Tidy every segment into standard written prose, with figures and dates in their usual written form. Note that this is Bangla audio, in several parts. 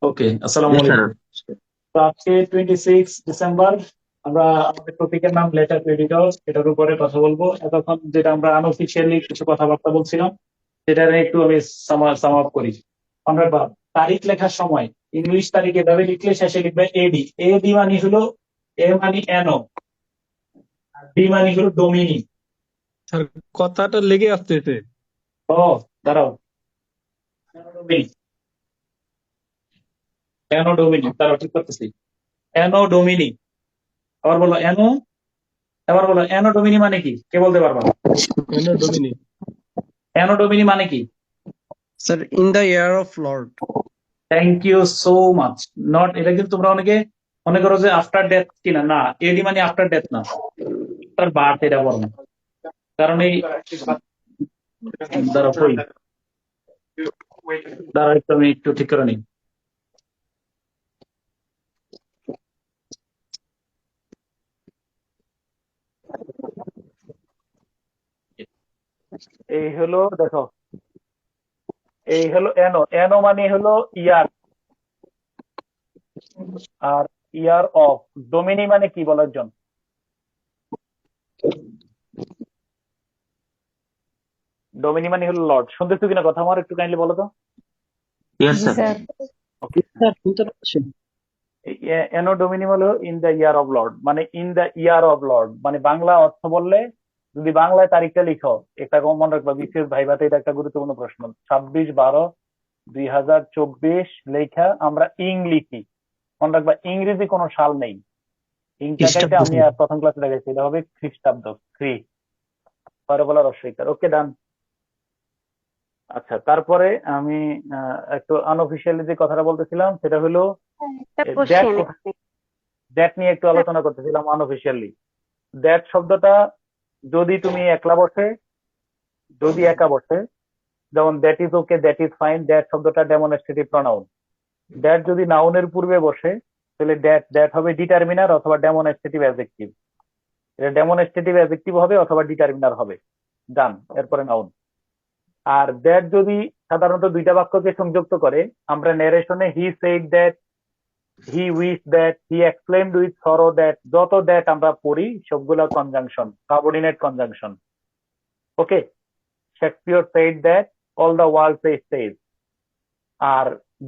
ওকে, আসসালামু জি স্যার। আলাইকুম। তো আজকে 26 ডিসেম্বর। আমরা আমাদের টপিকের নাম লেটার ক্রেডিটর, এটার উপরে কথা বলবো। এতক্ষণ যেটা আমরা আনঅফিসিয়ালি কিছু কথাবার্তা বলছিলাম, সেটা নিয়ে একটু আমি সাম আপ করি। আমরা তারিখ লেখার সময় ইংলিশ তারিখ এভাবে লিখলে শেষে লিখবে এডি। এডি মানে হলো, এ মানে এনো, আর ডি মানে হলো ডোমিনি। স্যার, কথাটা লেগে আসতেছে। ও, দাঁড়াও, ডোমিনি, এনো ডোমিনি, দাঁড়াও ঠিক করতেছি। এনো ডোমিনি। আবার বলো এনো, এবার বলো এনো ডোমিনি মানে কি, কে বলতে পারবা? এনো ডোমিনি। এনো ডোমিনি মানে কি? Sir, in the year of Lord. Thank you so much. Not, এটা কিন্তু তোমরা অনেকে মনে করো যে আফটার ডেথ কিনা, না, এডি মানে আফটার ডেথ না, আফটার বার্থ এটা বলো না। কারণ এই, দাঁড়াও কই, দাঁড়াও একটু আমি একটু ঠিক করে নিই। এই হলো দেখো, এই হলো এনো। এনো মানে হলো ইয়ার, আর ইয়ার অফ। ডোমিনি মানে কি বলার জন্য? ডোমিনি মানে হলো লর্ড। শুনতেছো কিনা কথা আমার, একটু কাইন্ডলি বলো তো। ইয়েস জি স্যার। স্যার। ওকে। স্যার, শুনতে পাচ্ছেন? এনো ডোমিনি হলো in the year of lord, মানে in the year of lord মানে বাংলা অর্থ বললে, যদি বাংলায় তারিখটা লিখো, এটা মনে রাখবা, বিশেষ ভাইভাতে এটা একটা গুরুত্বপূর্ণ প্রশ্ন। 26/12/2024 লেখা আমরা ইং লিখি, মনে রাখবা ইংরেজি কোনো সাল নেই। ইং টাকাইতে খ্রিস্টাব্দ। আমি আর প্রথম ক্লাসে দেখাইছি, এটা হবে খ্রিস্টাব্দ, খ্রি, পরে বলার অস্বীকার। ওকে, ডান। আচ্ছা, তারপরে আমি একটু আনঅফিসিয়ালি যে কথাটা বলতেছিলাম সেটা হলো একটা দ্যাট। কোশ্চেন। দ্যাট নিয়ে একটু আলোচনা করতেছিলাম আনঅফিসিয়ালি। দ্যাট শব্দটা যদি তুমি একলা বসে, যদি একা বসে, যেমন that is okay, that is fine, that শব্দটা ডেমনস্ট্রেটিভ প্রনাউন। দ্যাট যদি নাউনের পূর্বে বসে, তাহলে দ্যাট দ্যাট হবে ডিটারমিনার অথবা ডেমনস্ট্রেটিভ অ্যাডজেক্টিভ। এটা ডেমনস্ট্রেটিভ অ্যাডজেক্টিভ হবে অথবা ডিটারমিনার হবে। ডান, এরপরে নাউন। আর দ্যাট যদি সাধারণত দুইটা বাক্যকে সংযুক্ত করে, আমরা ন্যারেশনে he said that, he wish that, he explained with sorrow that, যত দ্যাট আমরা পড়ি সবগুলো conjunction, subordinate conjunction. Okay, Shakespeare said that, all the world says. আর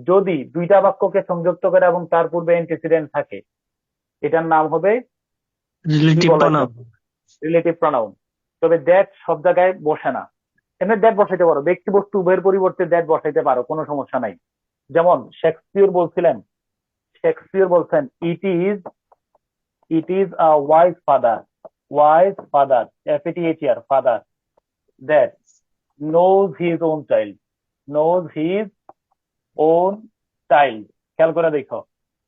যদি দুইটা বাক্যকে সংযুক্ত করে এবং তার পূর্বে অ্যান্টিসিডেন্ট থাকে, এটার নাম হবে রিলেটিভ প্রনাউন। Relative pronoun. তবে দ্যাট সব জায়গায় বসে না। এমনি দ্যাট বসাইতে পারো, ব্যক্তি বস্তু উভয়ের পরিবর্তে দ্যাট বসাইতে পারো, কোনো সমস্যা নাই। যেমন শেক্সপিয়র বলছিলেন, শেক্সপিয়র বলছেন it is a wise father, FATHER, father, that knows his own child, knows his own child. খেয়াল করে দেখো,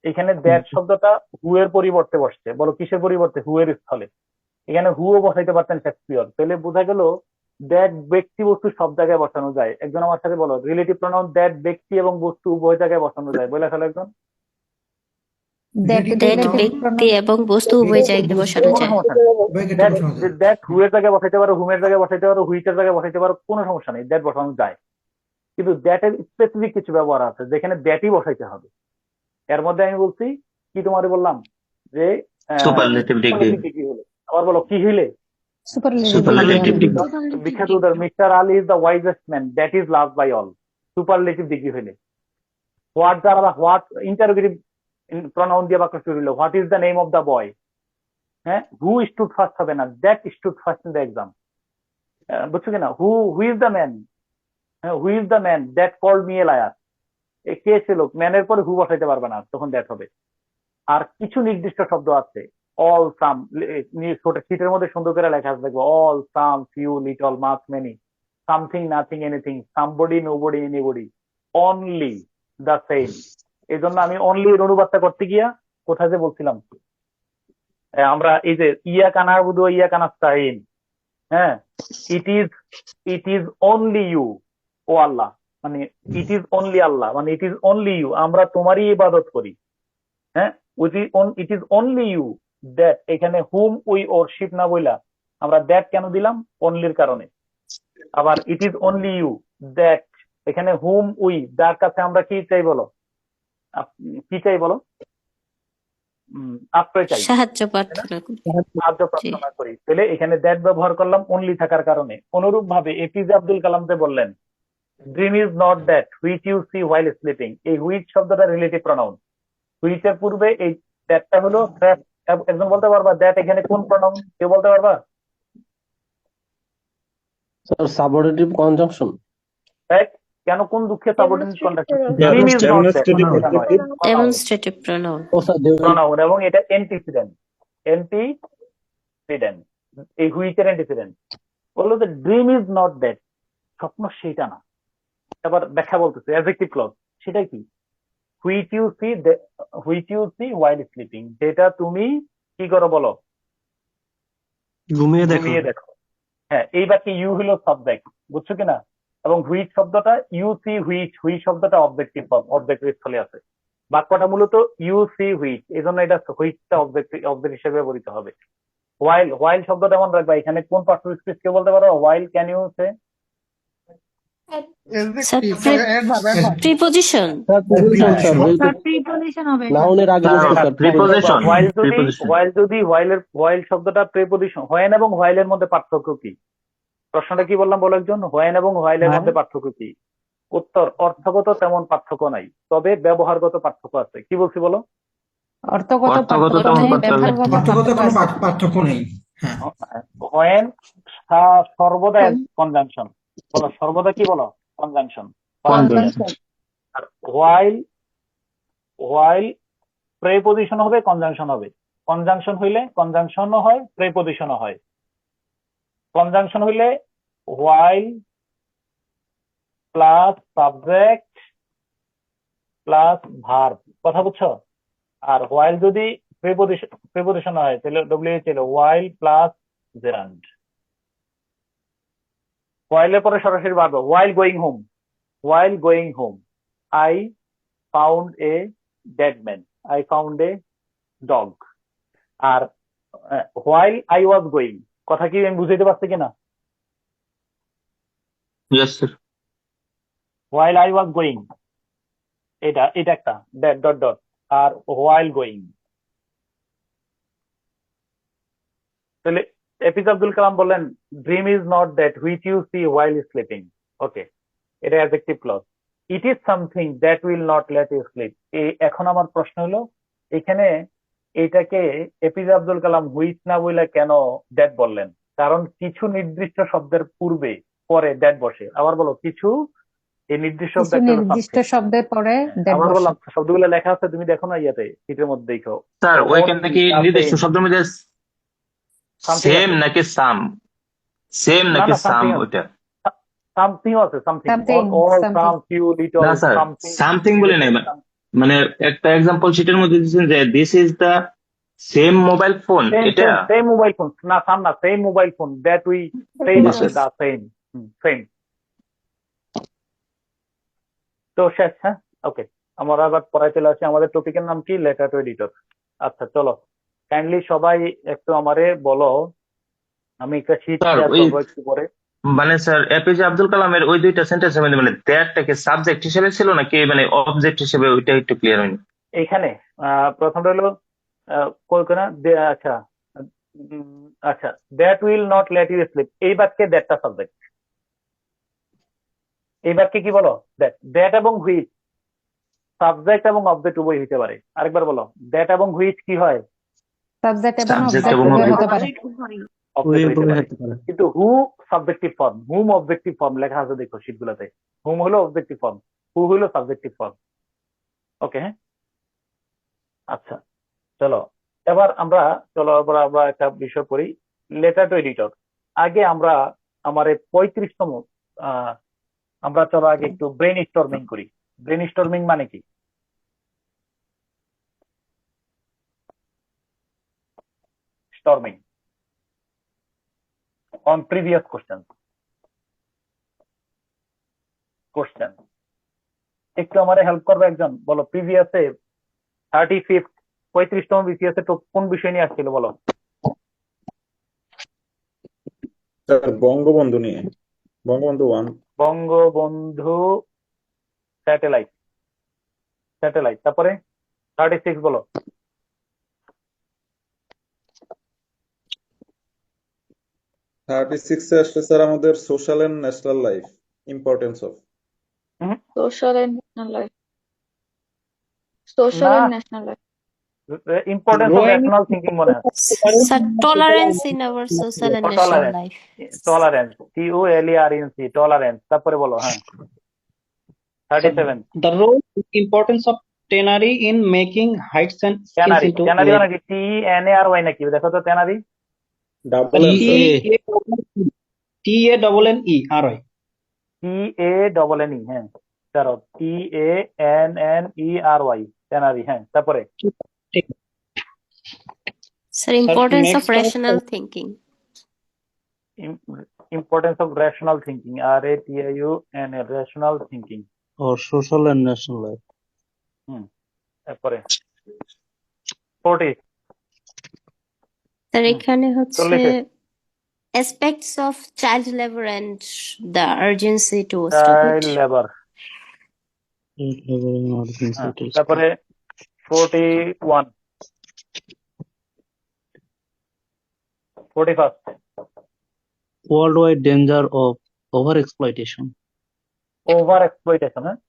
এখানে দ্যাট শব্দটা হু এর পরিবর্তে বসছে। বলো কিসের পরিবর্তে? হু এর স্থলে। এখানে হুও বসাইতে পারতেন শেক্সপিয়র, তাহলে বোঝা গেল দ্যাট ব্যক্তি বস্তু সব জায়গায় বসানো যায়। একজন আমার সাথে বলো, রিলেটিভ প্রনাউন দ্যাট ব্যক্তি এবং বস্তু উভয় জায়গায় বসানো যায়, বলে ফেলো একজন। দ্যাট দ্যাট ব্যক্তি ব্যক্তি এবং বস্তু উভয় জায়গায় বসানো কোনো যায়। সমস্যা নেই। দ্যাট হু এর জায়গায় বসাইতে পারো, হুমের জায়গায় বসাইতে পারো, হুইচের জায়গায় বসাইতে পারো, কোনো সমস্যা নেই, দ্যাট বসানো যায়। কিন্তু দ্যাটের স্পেসিফিক কিছু ব্যবহার আছে যেখানে দ্যাটই বসাইতে হবে। এর মধ্যে আমি বলছি কি, তোমারে বললাম যে সুপারলেটিভ ডিগ্রি। ডিগ্রি হলে, আবার বলো কি হইলে? Superlative degree. বিখ্যাত উদাহরণ, mister Ali is the wisest man that is love by all. Superlative degree হইলে। হোয়াট দ্বারা, হোয়াট ইন্টারোগেটিভ প্রনাউন দিয়ে বাক্য শুরু হলো, what is the name of the boy. হ্যাঁ, হু স্টুড ফার্স্ট হবে না, that stood first in the exam. বুঝছো কিনা? Who is the man, who is the man that called me a liar. কে ছিল, ম্যানের পরে হু বসাইতে পারবে না, তখন দ্যাট হবে। আর কিছু নির্দিষ্ট শব্দ আছে, অল, সাম, ছোট শীটের মধ্যে সুন্দর করে লেখা আছে, দেখবো all, some, few, little, much, many, something, nothing, anything, somebody, nobody, anybody, only, the same. এই জন্য আমি অনলি এর অনুবাদটা করতে গিয়া কোথায় যে বলছিলাম, আমরা এই যে ইয়া কানা বুধ ইয়া কানাস্তাইন, হ্যাঁ, ইট ইজ অনলি ইউ, ও আল্লাহ, মানে ইট ইজ অনলি আল্লাহ, মানে ইট ইজ অনলি ইউ, আমরা তোমারই ইবাদত করি। হ্যাঁ, it is only you that, এখানে হুম উই ওরশিপ না বইলা আমরা দ্যাট কেন দিলাম? অনলির কারণে। আবার it is only you that, এখানে হুম উই, যার কাছে আমরা কি চাই বলো? কি চাই বলো? আশ্রয় চাই, সাহায্য প্রার্থনা করি। সাহায্য প্রার্থনা করি। তাহলে এখানে দ্যাট ব্যবহার করলাম অনলি থাকার কারণে। অনুরূপ ভাবে এপিজে আব্দুল কালাম যে বললেন dream is not that which you see while sleeping, এই হুইচ শব্দটা রিলেটিভ প্রনাউন। হুইচ এর পূর্বে এই দ্যাটটা হলো একজন বলতে পারবা দ্যাট এখানে কোন প্রনাউন? কেউ বলতে পারবা? Sir subordinative conjunction. রাইট? কেন, কোন দুঃখে subordinate conduction? Demonstrative dream is not that, Demonstrative এটা নয়, adjective. Demonstrative pronoun. ও স্যার প্রনাউন, এবং এটা অ্যান্টিসিডেন্ট। অ্যান্টিসিডেন্ট এই হুইচ এর অ্যান্টিসিডেন্ট। বললো যে ড্রিম ইজ নট দ্যাট, স্বপ্ন সেটা না। এবার ব্যাখ্যা বলতেছে অ্যাডজেক্টিভ ক্লজ, সেটা কি? Which you see while sleeping, যেটা তুমি কি করো বলো? ঘুমিয়ে দেখো। ঘুমিয়ে দেখো। হ্যাঁ, এই বাক্যে ইউ হলো সাবজেক্ট, বুঝছো কিনা? এবং হুইচ শব্দটা ইউ সি হুইচ, শব্দটা অবজেক্টিভ ফর্ম, অবজেক্টের স্থলে আছে। বাক্যটা মূলত ইউ সি হুইচ, এই জন্য এটা হুইচটা অবজেক্ট হিসেবে ব্যবহৃত হবে। হোয়াইল শব্দটা মনে রাখবা, এখানে কোন পার্টনার স্পিচ কে বলতে পারো? While can you say? Preposition. Sir preposition হবে নাউনের আগে বসবে স্যার প্রিপোজিশন। হোয়াইল শব্দটা প্রিপোজিশন। হোয়েন এবং হোয়াইলের মধ্যে পার্থক্য কি? প্রশ্নটা কি বললাম বলো একজন? হোয়েন এবং হোয়াইলের মধ্যে পার্থক্য কি? উত্তর, অর্থগত তেমন পার্থক্য নাই, তবে ব্যবহারগত পার্থক্য আছে। কি বলছি বলো? অর্থগত অর্থগত পার্থক্য নেই, পার্থক্য নেই। ব্যবহারগত অর্থগত পার্থক্য কোনো আছে। পার্থক্য নেই। হ্যাঁ, হোয়েন সর্বদা কনজাংশন। বলো সর্বদা কি বলো? কনজাংশন। Conjunction. আর হোয়াইল প্রেপোজিশন হবে, কনজাংশন হবে। কনজাংশন হইলে কনজাংশনও হয়, প্রেপোজিশনও হয়। কনজাংশন হইলে while plus subject plus verb, কথা বুঝছো? আর হোয়াইল যদি প্রেপোজিশন হয় তাহলে ডব্লিউএইচ হলো হোয়াইল প্লাস জেরান্ড। হোয়াইলের পরে সরাসরি verb, while going home I found a dead man, I found a dog. আর হোয়াইল আই ওয়াজ গোয়িং, কথা কি আমি বুঝাইতে পারছি কিনা? Yes, sir. While I was going, এটা একটা ডট ডট। আর হোয়াইল গোয়িং, তাহলে এপিজে আব্দুল কালাম বললেন dream is not that which you see while sleeping. Okay, এটা adjective clause. It is something that will not let you sleep. এখন আমার প্রশ্ন হলো এখানে এটাকে এপিজে আব্দুল কালাম হুইচ না বলে কেন দ্যাট বললেন? কারণ কিছু নির্দিষ্ট শব্দের পূর্বে পরে দ্যাট বসে। আবার বলো, কিছু এই নির্দিষ্ট শব্দ কিছু একটা হলো নির্দিষ্ট something। শব্দের পরে that আবার বসে। বললাম শব্দগুলো লেখা আছে, তুমি দেখো না ইয়াতে সিটের মধ্যে দেখো। স্যার ওইখানে কি Only, নির্দিষ্ট nothing, শব্দের মধ্যে something সেম আছে। নাকি সাম? সেম না নাকি না, সাম something আছে, ওইটা? something আছে, something, Something, all, something. some, few, little, না স্যার, something, সামথিং বলে নাই, some- মানে একটা এক্সাম্পল শিটের মধ্যে দিচ্ছেন যে this is the same mobile phone, এটা same mobile phone, না সাম না, same mobile phone that we same Yes, yes. the same। তো শেষ, হ্যাঁ, ওকে। আমরা আবার পড়ায় চলে আসি। আমাদের টপিকের নাম কি? Letter to editor. আচ্ছা চলো, কাইন্ডলি সবাই একটু আমারে বলো, আমি একটা শীট স্যার শেয়ার ওই করবো একটু পরে। মানে স্যার এপিজে আব্দুল কালামের ওই দুইটা সেন্টেন্সের মধ্যে মানে দ্যাটটাকে সাবজেক্ট হিসেবে ছিল নাকি মানে অবজেক্ট হিসেবে, ওইটা একটু ক্লিয়ার হয়নি। এইখানে প্রথমটা হলো কোনা, আচ্ছা আচ্ছা, that will not let you sleep, এই বাক্যে দ্যাটটা সাবজেক্ট। এই বাক্যে কি বলো? দ্যাট এবং হুইচ সাবজেক্ট এবং অবজেক্ট উভয় হতে পারে। আরেকবার বলো, দ্যাট এবং হুইচ কি হয়? সাবজেক্ট এবং Subject অবজেক্ট এবং উভয় object। হতে পারে। অবজেক্ট হতে পারে। হতে পারে। কিন্তু হু সাবজেক্টিভ ফর্ম, হুম অবজেক্টিভ ফর্ম লেখা আছে দেখো শীটগুলোতে। হুম হলো অবজেক্টিভ ফর্ম, হু হলো সাবজেক্টিভ ফর্ম। ওকে, হ্যাঁ, আচ্ছা চলো এবার আমরা একটা বিষয় পড়ি, লেটার টু এডিটর। আগে আমরা আমার 35তম আমরা চলো আগে একটু ব্রেন স্টর্মিং করি। ব্রেন স্টর্মিং মানে কি? Storming on previous question. একটু আমারে হেল্প করবে একজন, বলো প্রিভিয়াসে 35তম বিসিএস এ কোন বিষয় নিয়ে আসছিল বলো? স্যার বঙ্গবন্ধু নিয়ে, বঙ্গবন্ধু 1। বঙ্গবন্ধু স্যাটেলাইট। স্যাটেলাইট। তারপরে 36 বলো। 36 আসলে স্যার আমাদের social and national life, importance of. social and national life. Social না, and national life. Importance of growing rational thinking মনে আছে। Sir, tolerance in our social and national tolerance, life. Tolerance, TOLERANC, tolerance. তারপরে বলো, হ্যাঁ 37 The role and importance of tannery in making heights and skills tannery. into tannery labor. মানে কি? TNARY নাকি? দেখো তো tannery. Double N sir. TANNERY. TANNE, হ্যাঁ ধরো TANNERY, ট্যানারি। হ্যাঁ তারপরে Sir, importance of next one. rational thinking. Importance of rational thinking, RATIONL, rational thinking. or social and national life. তারপরে 40, Sir, এখানে হচ্ছে 40 aspects of child labor and the urgency to stop child it. Labour. তারপরে 41, 41 Worldwide danger of overexploitation. Over exploitation. হ্যাঁ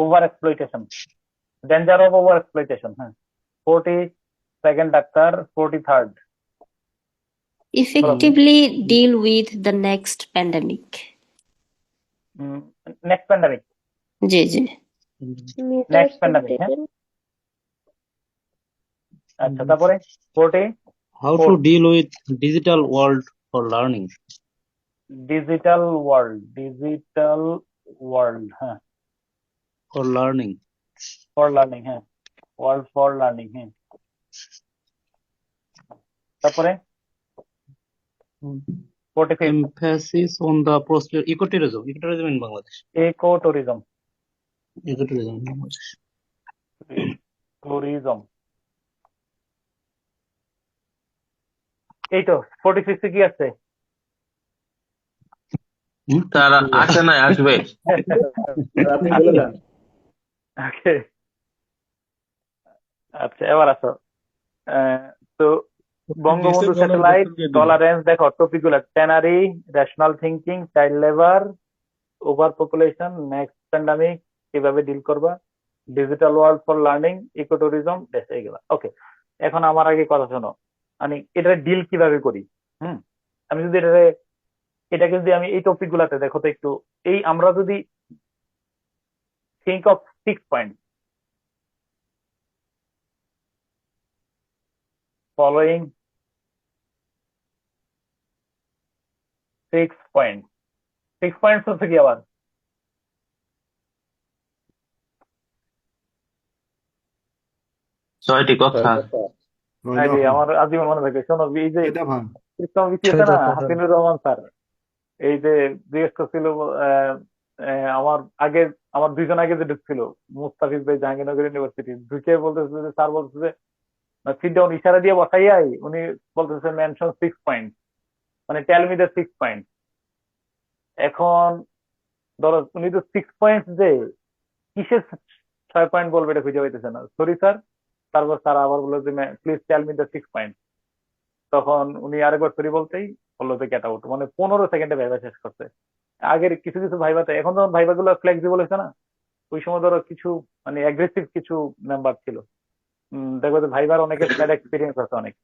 over exploitation, danger of over exploitation. হ্যাঁ 42 ডাক্তার। 43 Effectively deal with the next pandemic. Next pandemic. জি জি। Next pandemic. হ্যাঁ আচ্ছা, তারপরে 40 How to deal with digital world for learning. Digital world, digital world. হ্যাঁ For learning. For learning. হ্যাঁ ওয়ার্ল্ড ফর লার্নিং। হ্যাঁ তারপরে 45 Emphasis on the ecotourism. Ecotourism in Bangladesh. Ecotourism. Ecotourism in Bangladesh. Tourism. এই তো 46 কি আছে? তারা আসে নাই, আসবে। আপনি বলে দেন। ওকে আচ্ছা, এবার আসো। তো বঙ্গবন্ধু দেশের স্যাটেলাইট, গণঅভ্যুত্থানকে দিল। টলারেন্স, দেখো টপিক গুলো tannery, rational thinking, child labour, over population, next pandemic, কিভাবে ডিল করবা, digital world for learning, ecotourism, এইগুলা। ওকে, এখন আমার আগে কথা শোনো, আমি এটা ডিল কিভাবে করি। আমি যদি এটাকে যদি আমি এই টপিক গুলাতে দেখো তো একটু, এই আমরা যদি think of 6 point following 6 point. 6 points হচ্ছে কি আবার? ছয়টি কথা। আমার আজীবন মনে থাকে। শোনো, এই যে ইসলাম আছে না, হাসিনুর রহমান স্যার, এই যে জিজ্ঞেস করছিল আমার আগে, আমার 2 জন আগে যে ঢুকছিল, মুস্তাফিজ ভাই জাহাঙ্গীরনগর ইউনিভার্সিটি, ঢুকে বলতেছে যে স্যার বলতেছে সিট ডাউন, ইশারা দিয়ে বসাইয়াই উনি বলতেছে মেনশন 6 পয়েন্ট, মানে টেল মি দ্য 6 পয়েন্ট। এখন ধরো উনি তো 6 পয়েন্ট যে কিসের 6 পয়েন্ট বলবে এটা খুঁজে পাইতেছে না। Sorry sir. তারপর স্যার আবার বললো যে please tell me the 6 point. তখন উনি আরেকবার সরি বলতেই বললো যে গেট আউট, মানে 15 সেকেন্ডে ভাইবা শেষ করছে। আগের কিছু কিছু ভাইবাতে, এখন যখন ভাইবা গুলো ফ্লেক্সিবল হয়েছে না, ওই সময় ধরো কিছু মানে অ্যাগ্রেসিভ কিছু মেম্বার ছিল, দেখবো যে ভাইবার অনেকের ব্যাড এক্সপিরিয়েন্স আছে অনেক।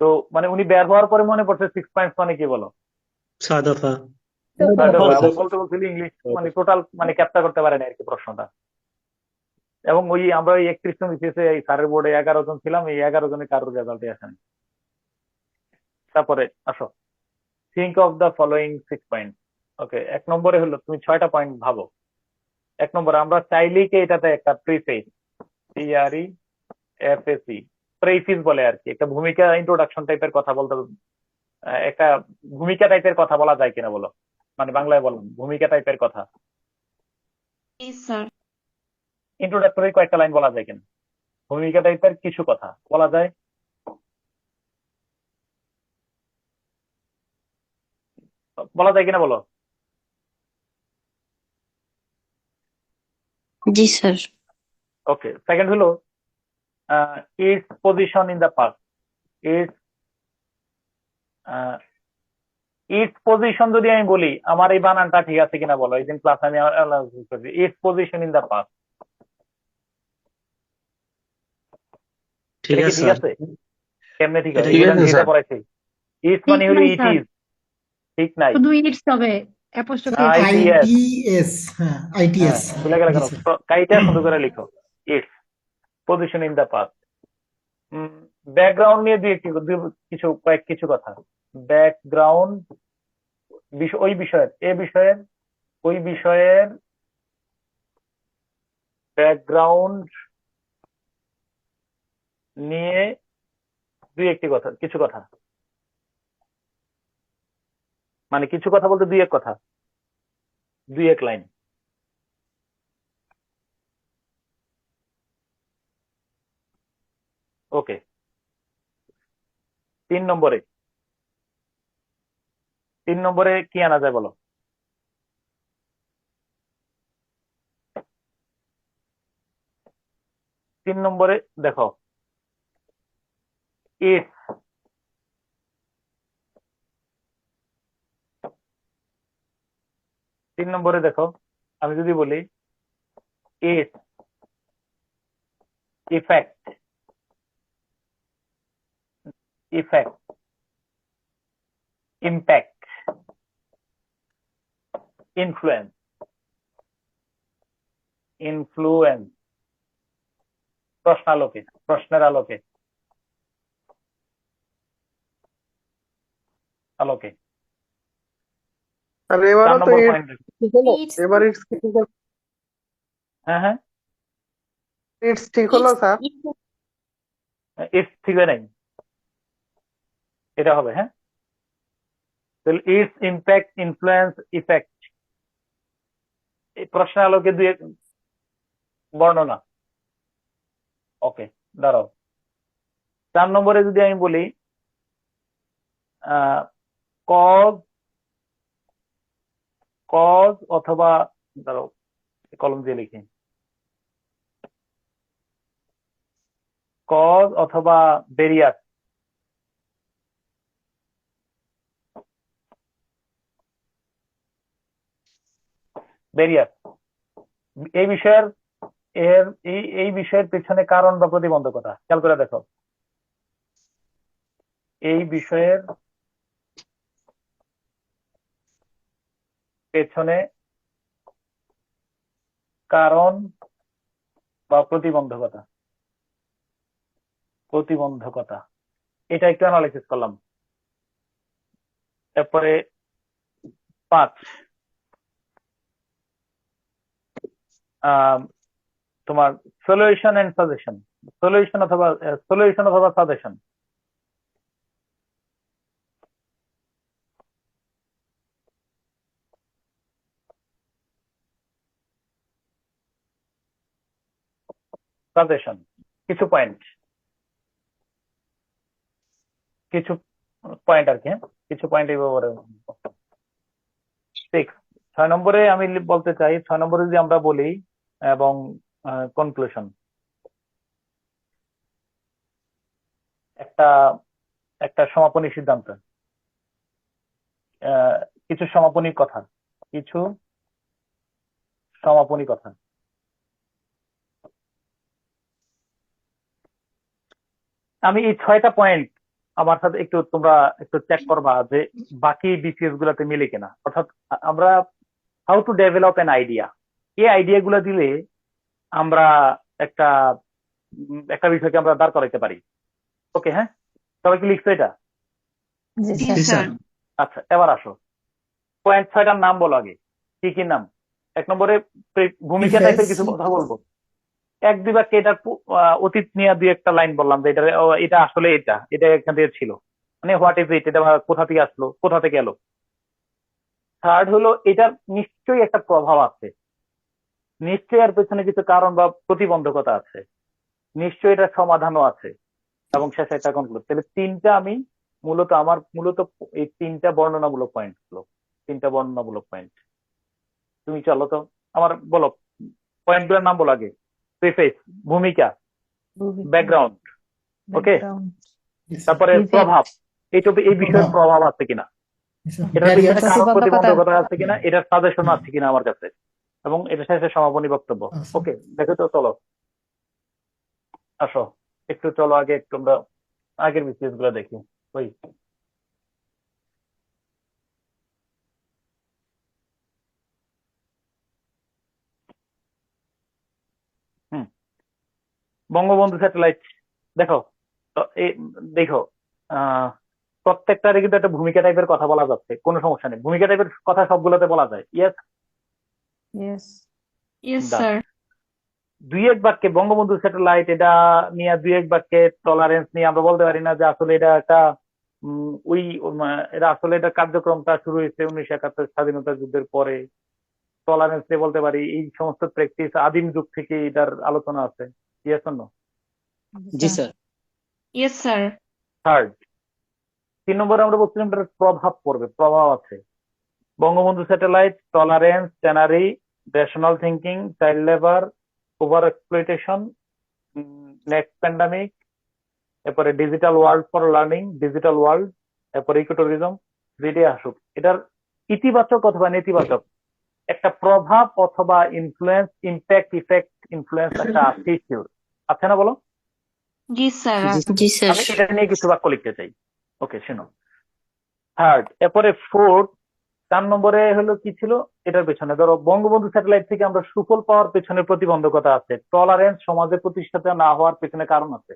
তো মানে উনি বের হওয়ার পরে মনে পড়ছে 6 পয়েন্ট মানে কি বলো? সাদফা। আবার বলতে বলছিল ইংলিশ মানে টোটাল মানে ক্যাপচার করতে পারে না আর কি প্রশ্নটা। এবং ওই আমরা ওই 31 জন বিসিএসে এই স্যারের বোর্ডে 11 জন ছিলাম, এই 11 জনের কারোর রেজাল্টে আসেনি। তারপরে আসো, think of the following 6 point. Okay, 1 নম্বরে হলো তুমি 6টা পয়েন্ট ভাবো। 1 নম্বরে আমরা চাইলেই কি এটাতে একটা প্রিফেস, PREFAC, প্রেফিস বলে আর কি, একটা ভূমিকা ইন্ট্রোডাকশন টাইপের কথা বলতে, একটা ভূমিকা টাইপের কথা বলা যায় কিনা বলো, মানে বাংলায় বলো ভূমিকা টাইপের কথা। স্যার ইন্ট্রোডাক্টরি কয়েকটা লাইন বলা যায় কিনা, ভূমিকা টাইপের কিছু কথা বলা যায়? বলা যায় কিনা বলো? জি স্যার। ওকে, সেকেন্ড হলো it's position in the past. It's it's position যদি আমি বলি, আমার এই বানানটা ঠিক আছে কিনা বলো, এই দিন ক্লাস আমি it's position in the past, ঠিক এটা কি আছে ঠিক স্যার। আছে? কেমনে ঠিক এটা আছে? ঠিক এগুলো আছে নিয়ে স্যার। পড়াইছি। ইটস ঠিক মানে হলো নাই ইট স্যার, ইজ, ঠিক নাই। শুধু ইটস হবে অ্যাপোস্ট্রফি এস হবে। আইটিএস, আইটিএস, হ্যাঁ আইটিএস। হ্যাঁ ভুলে গেলে জি কেন? স্যার। কাইটা সুন্দর করে লিখো, it's position in the past. Background নিয়ে কিছু কথা। ব্যাকগ্রাউন্ড ওই বিষয়ের, ওই বিষয়ের ব্যাকগ্রাউন্ড নিয়ে কিছু কথা, মানে কিছু কথা বলতে দুই এক কথা, দুই এক লাইন। ওকে, 3 নম্বরে কি আনা যায় বলো? 3 নম্বরে দেখো, ইটস, 3 নম্বরে দেখো, আমি যদি বলি ইটস ইফেক্ট, ইম্প্যাক্ট, ইনফ্লুয়েন্স, প্রশ্নের আলোকে, আর 4 এবারও তো নম্বর ইটস পয়েন্ট। ঠিক হলো, It's এবার ইটস কি ঠিক হলো? হ্যাঁ হ্যাঁ, ইটস ঠিক হলো it's স্যার? it's ইটস ঠিক হয় নাই, এটা হবে। হ্যাঁ, তাহলে ইটস ইম্প্যাক্ট, ইনফ্লুয়েন্স, ইফেক্ট, এই প্রশ্নের আলোকে দুই বর্ণনা। ওকে, দাঁড়াও। 4 নম্বরে যদি আমি বলি কজ, অথবা দাঁড়াও কলম দিয়ে লিখি, কজ অথবা বেরিয়ার, এই বিষয়ের এই বিষয়ের পেছনে কারণ বা প্রতিবন্ধকতা খেয়াল করে দেখো। এই বিষয়ের পেছনে কারণ বা প্রতিবন্ধকতা, এটা একটু অ্যানালাইসিস করলাম। তারপরে 5, তোমার সলিউশন এন্ড সাজেশন, সলিউশন অথবা সাজেশন। কিছু পয়েন্ট আর কি, হ্যাঁ কিছু পয়েন্ট এই ব্যাপারে। 6 নম্বরে আমি বলতে চাই, 6 নম্বরে যদি আমরা বলি এবং কনক্লুশন, একটা সমাপনী সিদ্ধান্ত, কিছু সমাপনী কথা। আমি এই 6টা পয়েন্ট আমার সাথে তোমরা একটু চেক করবা যে বাকি বিসিএস গুলাতে মিলে কিনা। অর্থাৎ আমরা how to develop an idea, এই আইডিয়া গুলা দিলে আমরা একটা বিষয়কে আমরা দাঁড় করাইতে পারি। ওকে, হ্যাঁ সবাই কি লিখছো এটা? জি জি স্যার। স্যার। আচ্ছা, এবার আসো, পয়েন্ট 6টার নাম বলো আগে, কি কি নাম? 1 নম্বরে ভূমিকা টাইপের কিছু কথা বলবো, 1-2 বাক্যে এটার অতীত নিয়ে 2-একটা লাইন বললাম যে এটা আসলে এটা এখান থেকে ছিল, মানে হোয়াট ইজ ইট, এটা কোথা থেকে আসলো, কোথা থেকে এলো। থার্ড হলো এটার নিশ্চয়ই একটা প্রভাব আছে, নিশ্চয়ই এর পেছনে কিছু কারণ বা প্রতিবন্ধকতা আছে, নিশ্চয়ই এটার সমাধানও আছে, এবং শেষে একটা কনক্লুড। তাহলে আমি মূলত এই 3টা বর্ণনামূলক পয়েন্ট ছিল, 3টা বর্ণনামূলক পয়েন্ট। তুমি চলো তো আমার বলো পয়েন্টগুলোর নাম বলো আগে। প্রিফেস, ভূমিকা, ব্যাকগ্রাউন্ড, ওকে, তারপরে প্রভাব, এই বিষয়ের প্রভাব আছে কিনা, এটার পিছনে কারণ প্রতিবন্ধকতা আছে কিনা, এটার সাজেশন আছে কিনা আমার কাছে, এবং এটার সাথে সমাপনী বক্তব্য। ওকে, দেখো তো, চলো আসো একটু, চলো আগে একটু আমরা আগের বিসিএস গুলো দেখি। ওই বঙ্গবন্ধু স্যাটেলাইট দেখো তো, দেখো প্রত্যেকটারে কিন্তু একটা ভূমিকা টাইপের কথা বলা যাচ্ছে, কোনো সমস্যা নেই, ভূমিকা টাইপের কথা সবগুলোতে বলা যায়। Yes, Yes, Done. sir. দুই এক বাক্যে বঙ্গবন্ধু স্যাটেলাইট এটা নিয়ে দুই এক বাক্যে টলারেন্স নিয়ে আমরা বলতে পারি না যে আসলে এটা একটা এটা আসলে এটা কার্যক্রমটা শুরু হয়েছে 1971 স্বাধীনতা যুদ্ধের পরে। টলারেন্স নিয়ে বলতে পারি এই সমস্ত প্র্যাকটিস আদিম যুগ থেকে এটার আলোচনা আছে। Yes or no? জি স্যার। Yes, sir. থার্ড, 3 নম্বরে আমরা বলছিলাম এটার প্রভাব পড়বে, প্রভাব আছে। Bangabandhu satellite, tolerance, tannery, rational thinking, child labour, over exploitation, next pandemic, এরপরে digital world for learning, digital world, এরপরে ইকোটুরিজম, যেটাই আসুক এটার ইতিবাচক অথবা নেতিবাচক একটা প্রভাব অথবা ইনফ্লুয়েন্স, ইম্প্যাক্ট, ইফেক্ট, ইনফ্লুয়েন্স একটা আছে, শিওর আছে না বলো? Yes, sir. জি স্যার। আমি এটা নিয়ে কিছু বাক্য লিখতে চাই। ওকে, শোনো। থার্ড, এরপরে ফোর্থ, 4 নম্বরে হলো কি ছিল এটার পেছনে, ধরো বঙ্গবন্ধু স্যাটেলাইট থেকে আমরা সুফল পাওয়ার পেছনে প্রতিবন্ধকতা আছে, টলারেন্স সমাজে প্রতিষ্ঠিত না হওয়ার পেছনে কারণ আছে।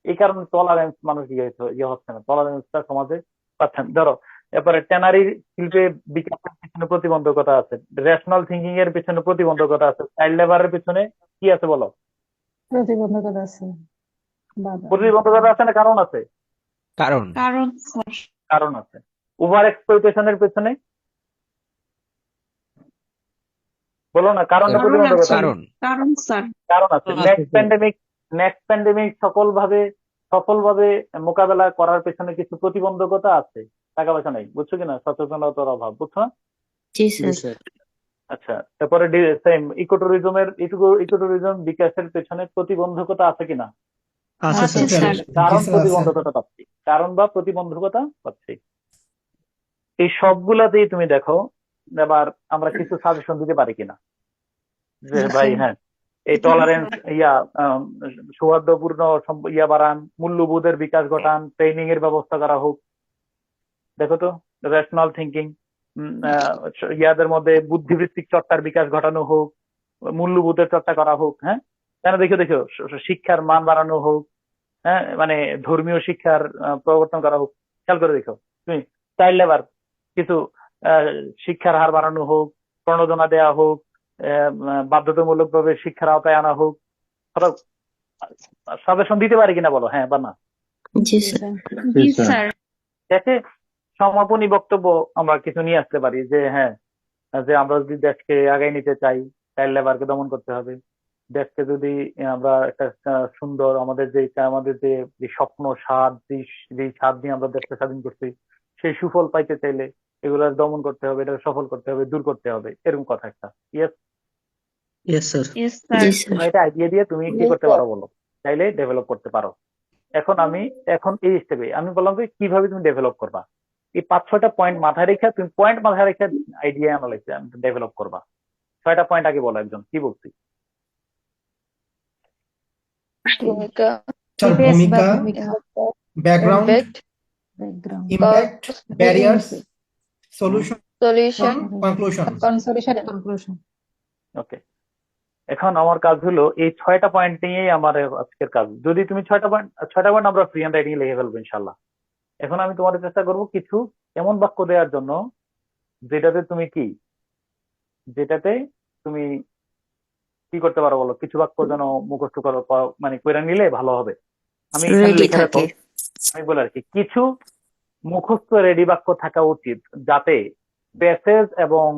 এই কারণে টলারেন্স মানুষ ইয়ে হচ্ছে না, টলারেন্সটা সমাজে পাচ্ছেন। ধরো এরপরে ট্যানারি শিল্পে বিকাশের পেছনে প্রতিবন্ধকতা আছে, রেশনাল থিঙ্কিং এর পেছনে প্রতিবন্ধকতা আছে, চাইল্ড লেবারের পেছনে কি আছে বলো? প্রতিবন্ধকতা আছে, প্রতিবন্ধকতা আছে না কারণ আছে? কারণ sir. কারণ আছে। ওভার এক্সপ্লয়টেশনের পেছনে বলো না, কারণ না প্রতিবন্ধকতা? কারণ, sir. কারণ আছে। নেক্সট প্যান্ডেমিক সফলভাবে মোকাবেলা করার পেছনে কিছু প্রতিবন্ধকতা আছে, টাকা পয়সা নেই, বুঝছো কিনা, সচেতনতার অভাব, বুঝছো না? জি জি স্যার। স্যার। আচ্ছা, তারপরে সেম ইকোটুরিজম বিকাশের পেছনে প্রতিবন্ধকতা আছে কিনা? আছে আছে, স্যার। স্যার। কারণ আছে। প্রতিবন্ধকতা পাচ্ছি, কারণ বা প্রতিবন্ধকতা পাচ্ছি। এই সবগুলাতেই তুমি দেখো, এবার আমরা কিছু সাজেশন দিতে পারি কিনা যে ভাই হ্যাঁ এই টলারেন্স সৌহার্দ্যপূর্ণ বাড়ান, মূল্যবোধের বিকাশ ঘটান, ট্রেনিং এর ব্যবস্থা করা হোক। দেখো তো, রেশনাল থিঙ্কিং, ইয়াদের মধ্যে বুদ্ধিবৃত্তিক চর্চার বিকাশ ঘটানো হোক, মূল্যবোধের চর্চা করা হোক। হ্যাঁ, কেন দেখো শিক্ষার মান বাড়ানো হোক, হ্যাঁ, মানে ধর্মীয় শিক্ষার প্রবর্তন করা হোক। খেয়াল করে দেখো তুমি, চাইল্ড লেবার, কিছু শিক্ষার হার বাড়ানো হোক, প্রণোদনা দেওয়া হোক, বাধ্যতামূলক ভাবে শিক্ষার আওতায় আনা হোক। সাজেশন দিতে পারি কিনা বলো, হ্যাঁ বা না? জি স্যার। Yes, sir. দেখে সমাপনী বক্তব্য আমরা কিছু নিয়ে আসতে পারি যে হ্যাঁ, যে আমরা যদি দেশকে আগায় নিতে চাই, চাইল্ড লেবারকে দমন করতে হবে। দেশকে যদি আমরা একটা সুন্দর আমাদের যে স্বপ্ন, স্বাদ, যে স্বাদ নিয়ে আমরা দেশকে স্বাধীন করছি, সেই সুফল পাইতে চাইলে এগুলার দমন করতে হবে, এটা সফল করতে হবে, দূর করতে হবে, এরকম কথা একটা। Yes, yes sir. Yes, sir. জি স্যার। এটা আইডিয়া দিয়ে তুমি কি করতে পারো বলো, চাইলে ডেভেলপ করতে পারো। এখন এই স্টেপে আমি বললাম যে কিভাবে তুমি ডেভেলপ করবা, এই 5-6টা পয়েন্ট মাথায় রেখে তুমি আইডিয়া অ্যানালাইসিস ডেভেলপ করবা। 6টা পয়েন্ট আগে বলো, একজন কি বলছি? ভূমিকা, স্যার, ভূমিকা, background, impact, barriers, solution, conclusion. Okay, এখন আমার কাজ হলো এই 6টা পয়েন্ট নিয়েই আমার আজকের কাজ। যদি তুমি 6টা পয়েন্ট আমরা ফ্রি হ্যান্ড রাইটিং লিখে ফেলবো ইনশাল্লাহ। এখন আমি তোমাদের চেষ্টা করব কিছু এমন বাক্য দেওয়ার জন্য যেটাতে তুমি কি করতে পারো বলো, কিছু বাক্য যেন মুখস্থ করো, মানে কইরা নিলে ভালো হবে। আমি এখানে রেডি লিখে রাখো, থাকে। আমি বলে আর কি, কিছু মুখস্থ রেডি বাক্য থাকা উচিত যাতে প্যাসেজ এবং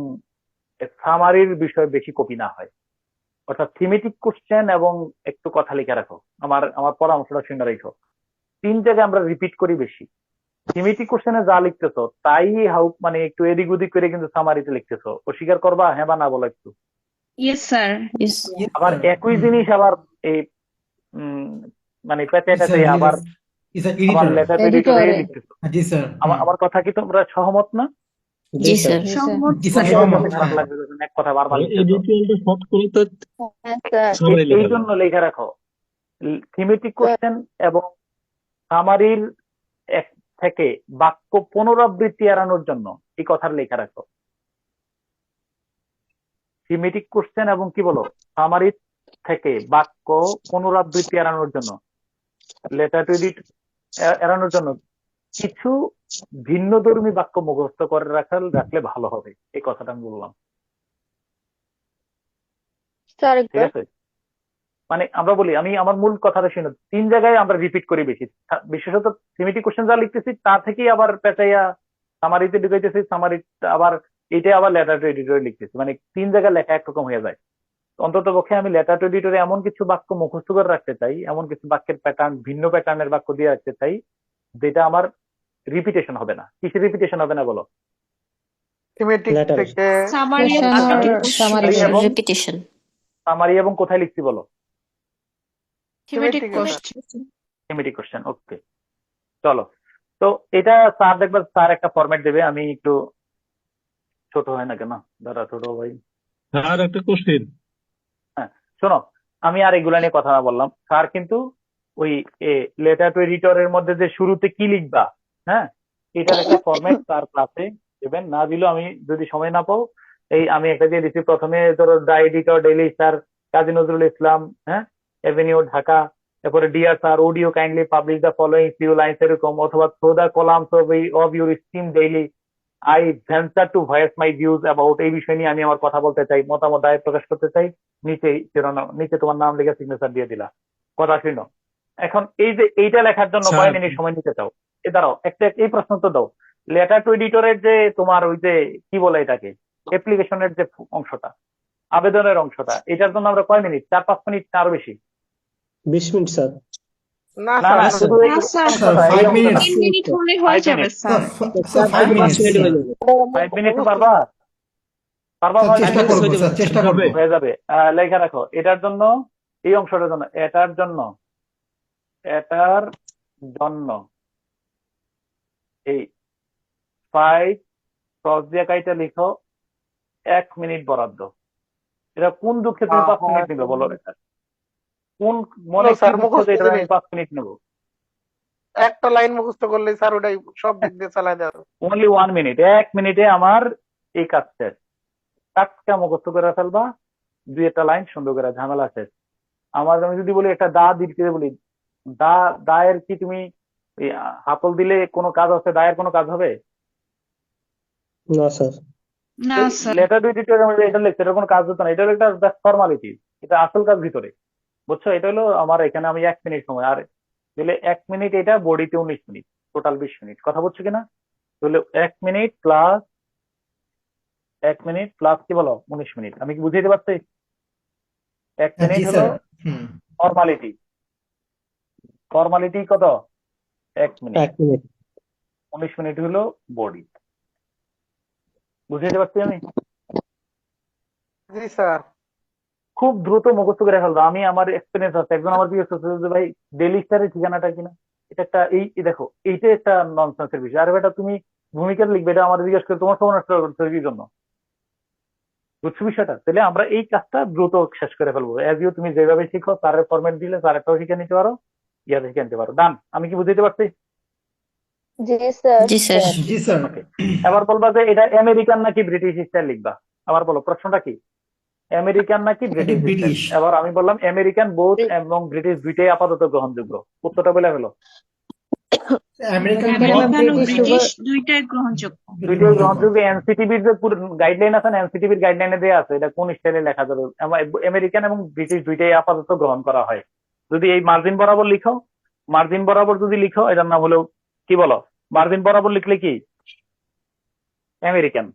সামারির বিষয় বেশি কপি না হয়। অর্থাৎ থিমেটিক কোশ্চেন এবং একটু কথা লিখে রাখো। আমার পরামর্শটা শুনে রাখো, 3 জায়গায় আমরা রিপিট করি বেশি। থিমেটিক কোশ্চেনে যা লিখতেছো তাই মানে একটু এদিক ওদিক করে কিন্তু সামারিতে লিখতেছো, অস্বীকার করবা, হ্যাঁ বা না বলো একটু? Yes, sir. Yes. আবার একই জিনিস আবার এই মানে পেঁচাটাতে আবার আবার লেটার টু এডিটরে লিখতেছো। জি স্যার। আমার কথা কি তোমরা সহমত না? জি স্যার। সহমত জি স্যার, sir. সহমত। তোমাদের খারাপ লাগবে যখন এক কথা বারবার লিখতেছো। এডিটরিয়ালটা শর্ট করে তো সবাই এই লেখা যায়। জন্য লেখা রাখো থিমেটিক কোশ্চেন এবং সামারির থেকে বাক্য পুনরাবৃত্তি এড়ানোর জন্য এই কথার লেখা রাখো। থিমেটিক কোশ্চেন এবং কি বলো সামারি থেকে বাক্য পুনরাবৃত্তি এড়ানোর জন্য, লেটার টু এডিট এড়ানোর জন্য কিছু ভিন্নধর্মী বাক্য মুখস্থ করে রাখলে ভালো হবে, এই কথাটা আমি বললাম। ঠিক আছে, মানে আমরা বলি, আমি আমার মূল কথাটা শুনে 3 জায়গায় আমরা রিপিট করি বেশি, বিশেষত থিমেটিক কোশ্চেন যা লিখতেছি তা থেকেই আবার পেঁচাইয়া সামারিতে ঢুকাইতেছি, সামারি আবার এটা আবার লেটার টু এডিটরে লিখতেছি, মানে 3 জায়গায় লেখা একরকম হয়ে যায়। অন্তত পক্ষে আমি লেটার টু এডিটরে এমন কিছু বাক্য মুখস্থ করে রাখতে চাই, এমন কিছু বাক্যের প্যাটার্ন, ভিন্ন প্যাটার্নের বাক্য দিয়ে রাখতে চাই যেটা আমার রিপিটেশন হবে না। কিসের রিপিটেশন হবে না বলো? থিমেটিক থেকে Summary of Summary এবং Repetition. সামারি এবং কোথায় লিখছি বলো? thematic Thematic question. Thematic question. Okay, চলো। তো এটা স্যার দেখবে, স্যার একটা ফরম্যাট দেবে, আমি একটু ছোট হয় না কেন, দাঁড়া ছোট ভাই। আর একটা কোশ্চেন, হ্যাঁ শোনো, আমি আর এগুলা নিয়ে কথা না বললাম, স্যার কিন্তু ওই লেটার টু এডিটরের মধ্যে যে শুরুতে কি লিখবা, হ্যাঁ এটার একটা ফরম্যাট স্যার ক্লাসে দেবেন, না দিলেও আমি যদি সময় না পাও এই আমি একটা দিয়ে দিচ্ছি। প্রথমে ধরো the editor Daily Star, Kazi Nazrul Islam, হ্যাঁ এভিনিউ ঢাকা, তারপরে dear sir would you kindly publish the following few lines এরকম, অথবা through the columns of your esteemed daily I venture to voice my views about, এই বিষয় নিয়ে আমি আমার কথা বলতে চাই, মতামত দায় প্রকাশ করতে চাই, নিচে নিচে তোমার নাম লিখে সিগনেচার দিয়ে দিলা, কথা শুনো। এখন এই যে এইটা লেখার জন্য কয় মিনিট সময় নিতে চাও? এ দাঁড়াও একটা, এই প্রশ্ন তো দাও, লেটার টু এডিটরের যে তোমার ওই যে কি বলে এটাকে, অ্যাপ্লিকেশনের যে অংশটা, আবেদনের অংশটা, এটার জন্য আমরা কয় মিনিট, 4-5 মিনিট না আরো বেশি? 20 মিনিট স্যার। না না না, স্যার, শুধু এই না, স্যার। অংশটা, এই 5 অংশটা। minutes. 3 মিনিট হলে হয়ে যাবে স্যার। 5 minutes. 5 মিনিট পারবা? পারবা স্যার, ভাই? চেষ্টা করবো স্যার, চেষ্টা করবো। হয়ে যাবে। লেখা রাখো এটার জন্য, এই অংশটার জন্য, এটার জন্য এই 5 ক্রস দিয়ে কাইটা লিখো 1 মিনিট বরাদ্দ। এটা কোন দুঃখে তুমি 5 মিনিট নিবে বলো? এটা কোন মনে স্যার, কি দুঃখ মুখস্থ যে এটা আমি জিনিস। 5 মিনিট নেবো? একটা লাইন মুখস্থ করলে স্যার ওটাই সব দিক দিয়ে চালাই দেওয়া যাবে। অনলি 1 মিনিট, 1 মিনিটে আমার এই কাজ শেষ। টাটকা মুখস্থ করে ফেলবা, 2-একটা লাইন সুন্দর করে, ঝামেলা শেষ। আমি যদি বলি একটা দা দিতে বলি, দায়ের কি তুমি হাতল দিলে কোনো কাজ আছে? দায়ের কোনো কাজ হবে? না স্যার। না স্যার। লেটার টু এডিটরের মধ্যে এটা লিখছে, এটা কোনো কাজ হতো না, এটা হলো একটা ফর্মালিটি, এটা আসল কাজ ভিতরে, বুঝছো? এটা হলো আমার এখানে আমি 1 মিনিট সময়, আর তাহলে 1 মিনিট, এটা বডিতে 19 মিনিট, টোটাল 20 মিনিট, কথা বলছো কিনা? তাহলে 1 মিনিট প্লাস 1 মিনিট প্লাস কি বলো 19 মিনিট, আমি কি বুঝাইতে পারছি? 1 জি মিনিট হলো স্যার। ফর্মালিটি, ফর্মালিটি কত? 1 মিনিট। 1 মিনিট। 19 মিনিট হলো বডি, বুঝাইতে পারছি আমি? জি স্যার। খুব দ্রুত মুখস্থ করে ফেলবো। আমি আমার এক্সপিরিয়েন্স আছে, একজন আমার জিজ্ঞেস করছে যে ভাই ডেইলি স্টারের ঠিকানাটা কিনা, এটা একটা এই দেখো এইটা একটা ননসেন্সের বিষয়। আর এটা তুমি ভূমিকা লিখবে, এটা আমার জিজ্ঞেস করে তোমার সময় নষ্ট করছে কি জন্য, বুঝছো বিষয়টা? তাহলে আমরা এই কাজটা দ্রুত শেষ করে ফেলবো। এজ ইউ তুমি যেভাবে শিখো, তারের ফরম্যাট দিলে তারেরটাও শিখে নিতে পারো, ইয়াতে শিখে নিতে পারো। ডান, আমি কি বুঝাইতে পারছি? জি স্যার। জি স্যার। ওকে, এবার বলবা যে এটা আমেরিকান নাকি ব্রিটিশ স্টাইল লিখবা। আবার বলো প্রশ্নটা কি, আমেরিকান নাকি ব্রিটিশ স্টাইল? ব্রিটিশ। এবার আমি বললাম আমেরিকান বোথ এবং ব্রিটিশ দুইটাই আপাতত গ্রহণযোগ্য, উত্তরটা বলে ফেলো। আমেরিকান আমেরিকান ও ব্রিটিশ দুইটাই গ্রহণযোগ্য। দুইটাই গ্রহণযোগ্য। এনসিটিভির যে গাইডলাইন আছে, এনসিটিভির গাইডলাইনে দেওয়া আছে এটা কোন স্টাইলে লেখা যাবে। আমেরিকান এবং ব্রিটিশ দুইটাই আপাতত গ্রহণ করা হয়। যদি এই মার্জিন বরাবর লিখো, মার্জিন বরাবর যদি লিখো, এটার নাম হলো কি বলো, মার্জিন বরাবর লিখলে কি আমেরিকান,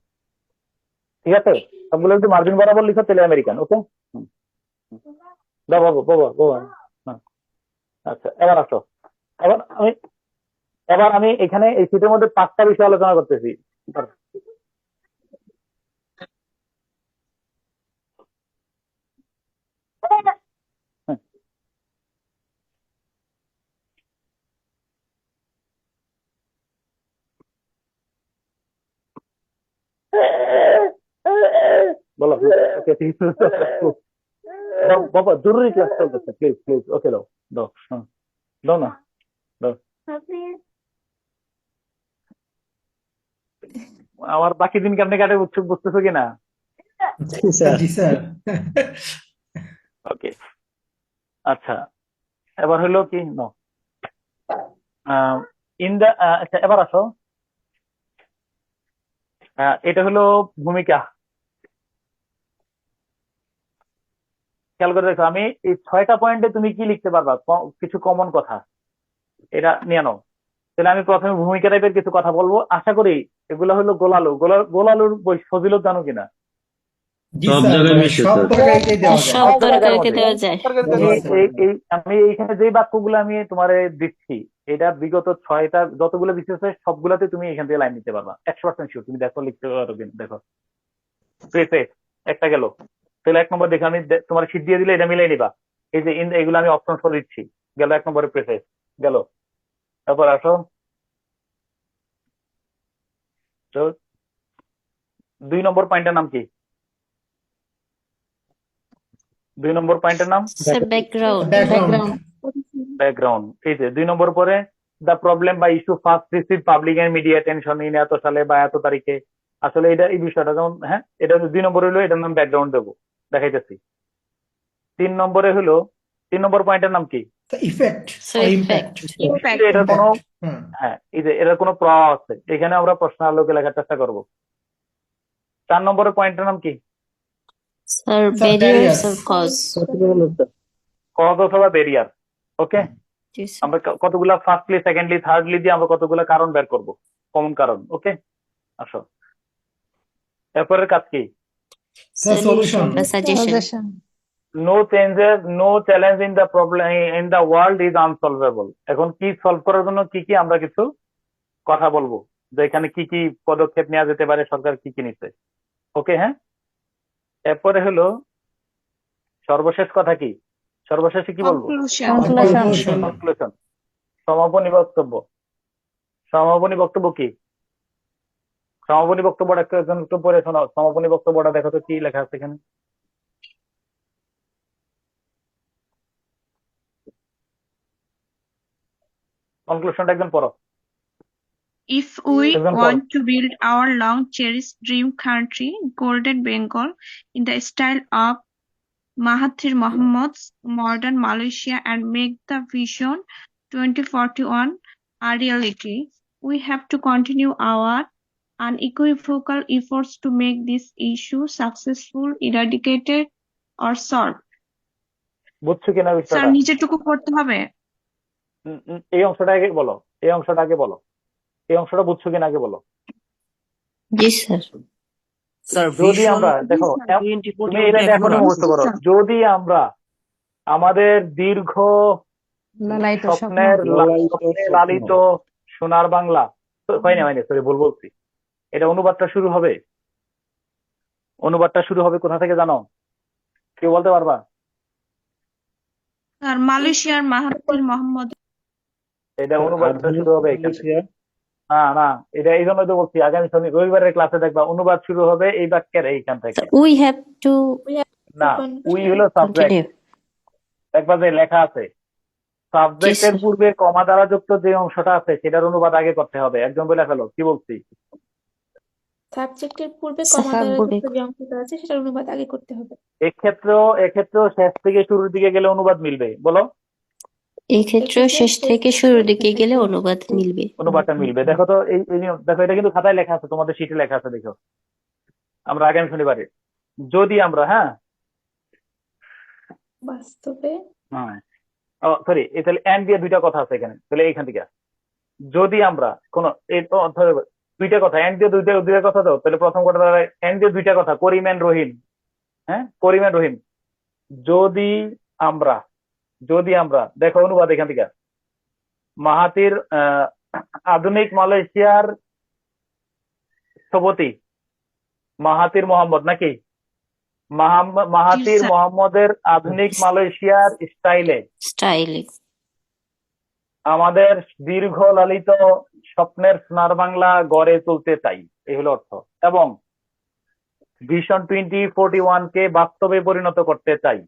ঠিক আছে? সবগুলো যদি মার্জিন বরাবর লিখো তাহলে আমেরিকান। ওকে, দাও বাবু বাবু বাবু। আচ্ছা, এবার আসো। এবার আমি এখানে এই সিটের মধ্যে 5টা বিষয় আলোচনা করতেছি। ওকে বাবা জরুরি ক্লাস চলতেছে, প্লিজ প্লিজ, ওকে দাও দাও, দাও না, দাও। আমার বাকি দিন কেমনে কাটে বুঝতেছো কিনা? জি স্যার। ওকে, আচ্ছা এবার হলো কি নো ইন দা, আচ্ছা এবার আসো, এটা হলো ভূমিকা। খেয়াল করে দেখো, আমি এই 6টা পয়েন্টে তুমি কি লিখতে পারবা, কিছু কমন কথা এটা নিয়ে নাও। তাহলে আমি প্রথমে ভূমিকা টাইপের কিছু কথা বলবো, আশা করি এগুলো হলো গোলালু। গোলালুর ফজিলত জানো কিনা? জি সব স্যার, জায়গায় মানে মিশে সব স্যার। তরকারিতে দেওয়া যায়। সব তরকারিতে দেওয়া যায়। আমি এইখানে যে বাক্যগুলো আমি তোমারে দিচ্ছি, এটা বিগত 6টা যতগুলো বিশেষ সবগুলাতে তুমি এখান থেকে লাইন নিতে পারবা, 100% শিওর। তুমি দেখো, লিখতে পারো কিনা দেখো। প্রেফেস একটা গেল, তাহলে 1 নম্বর দেখে আমি তোমার শীট দিয়ে দিলে এটা মিলাই নিবা। এই যে এগুলো আমি অপশন করে দিচ্ছি, গেল 1 নম্বরে প্রেফেস গেল। তারপর আসো, তো 2 নম্বর পয়েন্টের নাম কি? 2 নম্বর পয়েন্টের নাম ব্যাকগ্রাউন্ড। ব্যাকগ্রাউন্ড। এই যে 2 নম্বর পরে দ্য প্রবলেম বা issue first receive public and media attention in এত সালে বা এত তারিখে। আসলে এটা এই বিষয়টা যেমন, হ্যাঁ এটা হলো 2 নম্বর হলো, এটার নাম ব্যাকগ্রাউন্ড দেবো, দেখাইতেছি। 3 নম্বরে হলো, 3 নম্বর পয়েন্টের নাম কি? Effect impact. এটার কোনো, হ্যাঁ এই যে এটার কোনো প্রভাব আছে, এখানে আমরা প্রশ্ন আলোকে লেখার চেষ্টা করব। 4 নম্বরের পয়েন্টের নাম কি? Sir barriers or cause. Cause অথবা ব্যারিয়ার। ওকে, জি স্যার। আমরা কতগুলা ফার্স্টলি, সেকেন্ডলি, থার্ডলি দিয়ে আমরা কতগুলা কারণ বের করব, কমন কারণ। ওকে, আসো এরপরের কাজ কি? সলিউশন বা suggestion. No changes, no challenge in the problem in the world is unsolvable. এখন কি সলভ করার জন্য কি কি আমরা কিছু কথা বলবো, যে এখানে কি কি পদক্ষেপ নেওয়া যেতে পারে, সরকার কি কি নিচ্ছে। ওকে, হ্যাঁ এরপরে হলো সর্বশেষ কথা কি? সর্বশেষে কি বলবো? কনক্লুশন, সমাপনী বক্তব্য। সমাপনী বক্তব্য কি? সমাপনী বক্তব্যটা একটু পরে শোনাও। সমাপনী বক্তব্যটা দেখো তো কি লেখা আছে এখানে। কনক্লুশনটা একদম পড়ো। If we want to build our long cherished dream country, Golden Bengal, in the style of Mahathir Mohamad's modern Malaysia and make the vision 2041 a reality, we have to continue our unequivocal efforts to make this issue successful, eradicated or solved. বুঝছো কিনা স্যার বিষয়টা? নিচেরটুকু পড়তে হবে? এই অংশটা আগে বলো, এই অংশটা আগে বলো, এই অংশটা বুঝছো কিনা আগে বলো। জি স্যার। যদি আমরা দেখো, তুমি এটা এখনই মুখস্থ করো, যদি আমরা আমাদের দীর্ঘ স্বপ্নের লালিত সোনার বাংলা, হয়নি সরি ভুল বলছি, এটা অনুবাদটা শুরু হবে, অনুবাদটা শুরু হবে কোথা থেকে জানো? কেউ বলতে পারবা? আর মালয়েশিয়ার মাহাথির মোহাম্মদ। এটা অনুবাদটা শুরু হবে এখান থেকে। না না, এটা এই জন্য তো বলছি, আগামী শনি রবিবারের ক্লাসে দেখবা অনুবাদ শুরু হবে এই বাক্যের এইখান থেকে। উই হ্যাভ টু, না উই হলো সাবজেক্ট, দেখবা যে লেখা আছে সাবজেক্টের পূর্বে কমা দ্বারা যুক্ত যে অংশটা আছে সেটার অনুবাদ আগে করতে হবে। একজন বলে ফেলো, কি বলছি? সাবজেক্টের পূর্বে কমা দ্বারা যুক্ত যে অংশটা আছে সেটার অনুবাদ আগে করতে হবে। এক্ষেত্রেও শেষ থেকে শুরুর দিকে গেলে অনুবাদ মিলবে, বলো। এই ক্ষেত্রে শেষ থেকে শুরুর দিকে গেলে অনুবাদ মিলবে, অনুবাদটা মিলবে। দেখো তো এই দেখো, এটা কিন্তু খাতায় লেখা আছে, তোমাদের শিটে লেখা আছে, দেখো। আমরা আগামী শনিবারে যদি আমরা, হ্যাঁ বাস্তবে, সরি তাহলে এন্ড দিয়ে দুইটা কথা আছে এখানে, তাহলে এইখান থেকে যদি আমরা কোন দুইটা কথা এন্ড দিয়ে দুইটা কথা দাও, তাহলে প্রথম কথা এন্ড দিয়ে দুইটা কথা, করিম এন্ড রহিম, হ্যাঁ করিম এন্ড রহিম। যদি আমরা দেখো অনুবাদ এখান থেকে, মাহাতির আধুনিক মালয়েশিয়ার স্থপতি মাহাতির মোহাম্মদ, নাকি মাহাতির মোহাম্মদের আধুনিক মালয়েশিয়ার স্টাইলে আমাদের দীর্ঘ লালিত স্বপ্নের সোনার বাংলা গড়ে তুলতে চাই, এই হলো অর্থ। এবং ভিশন 2041 কে বাস্তবে পরিণত করতে চাই,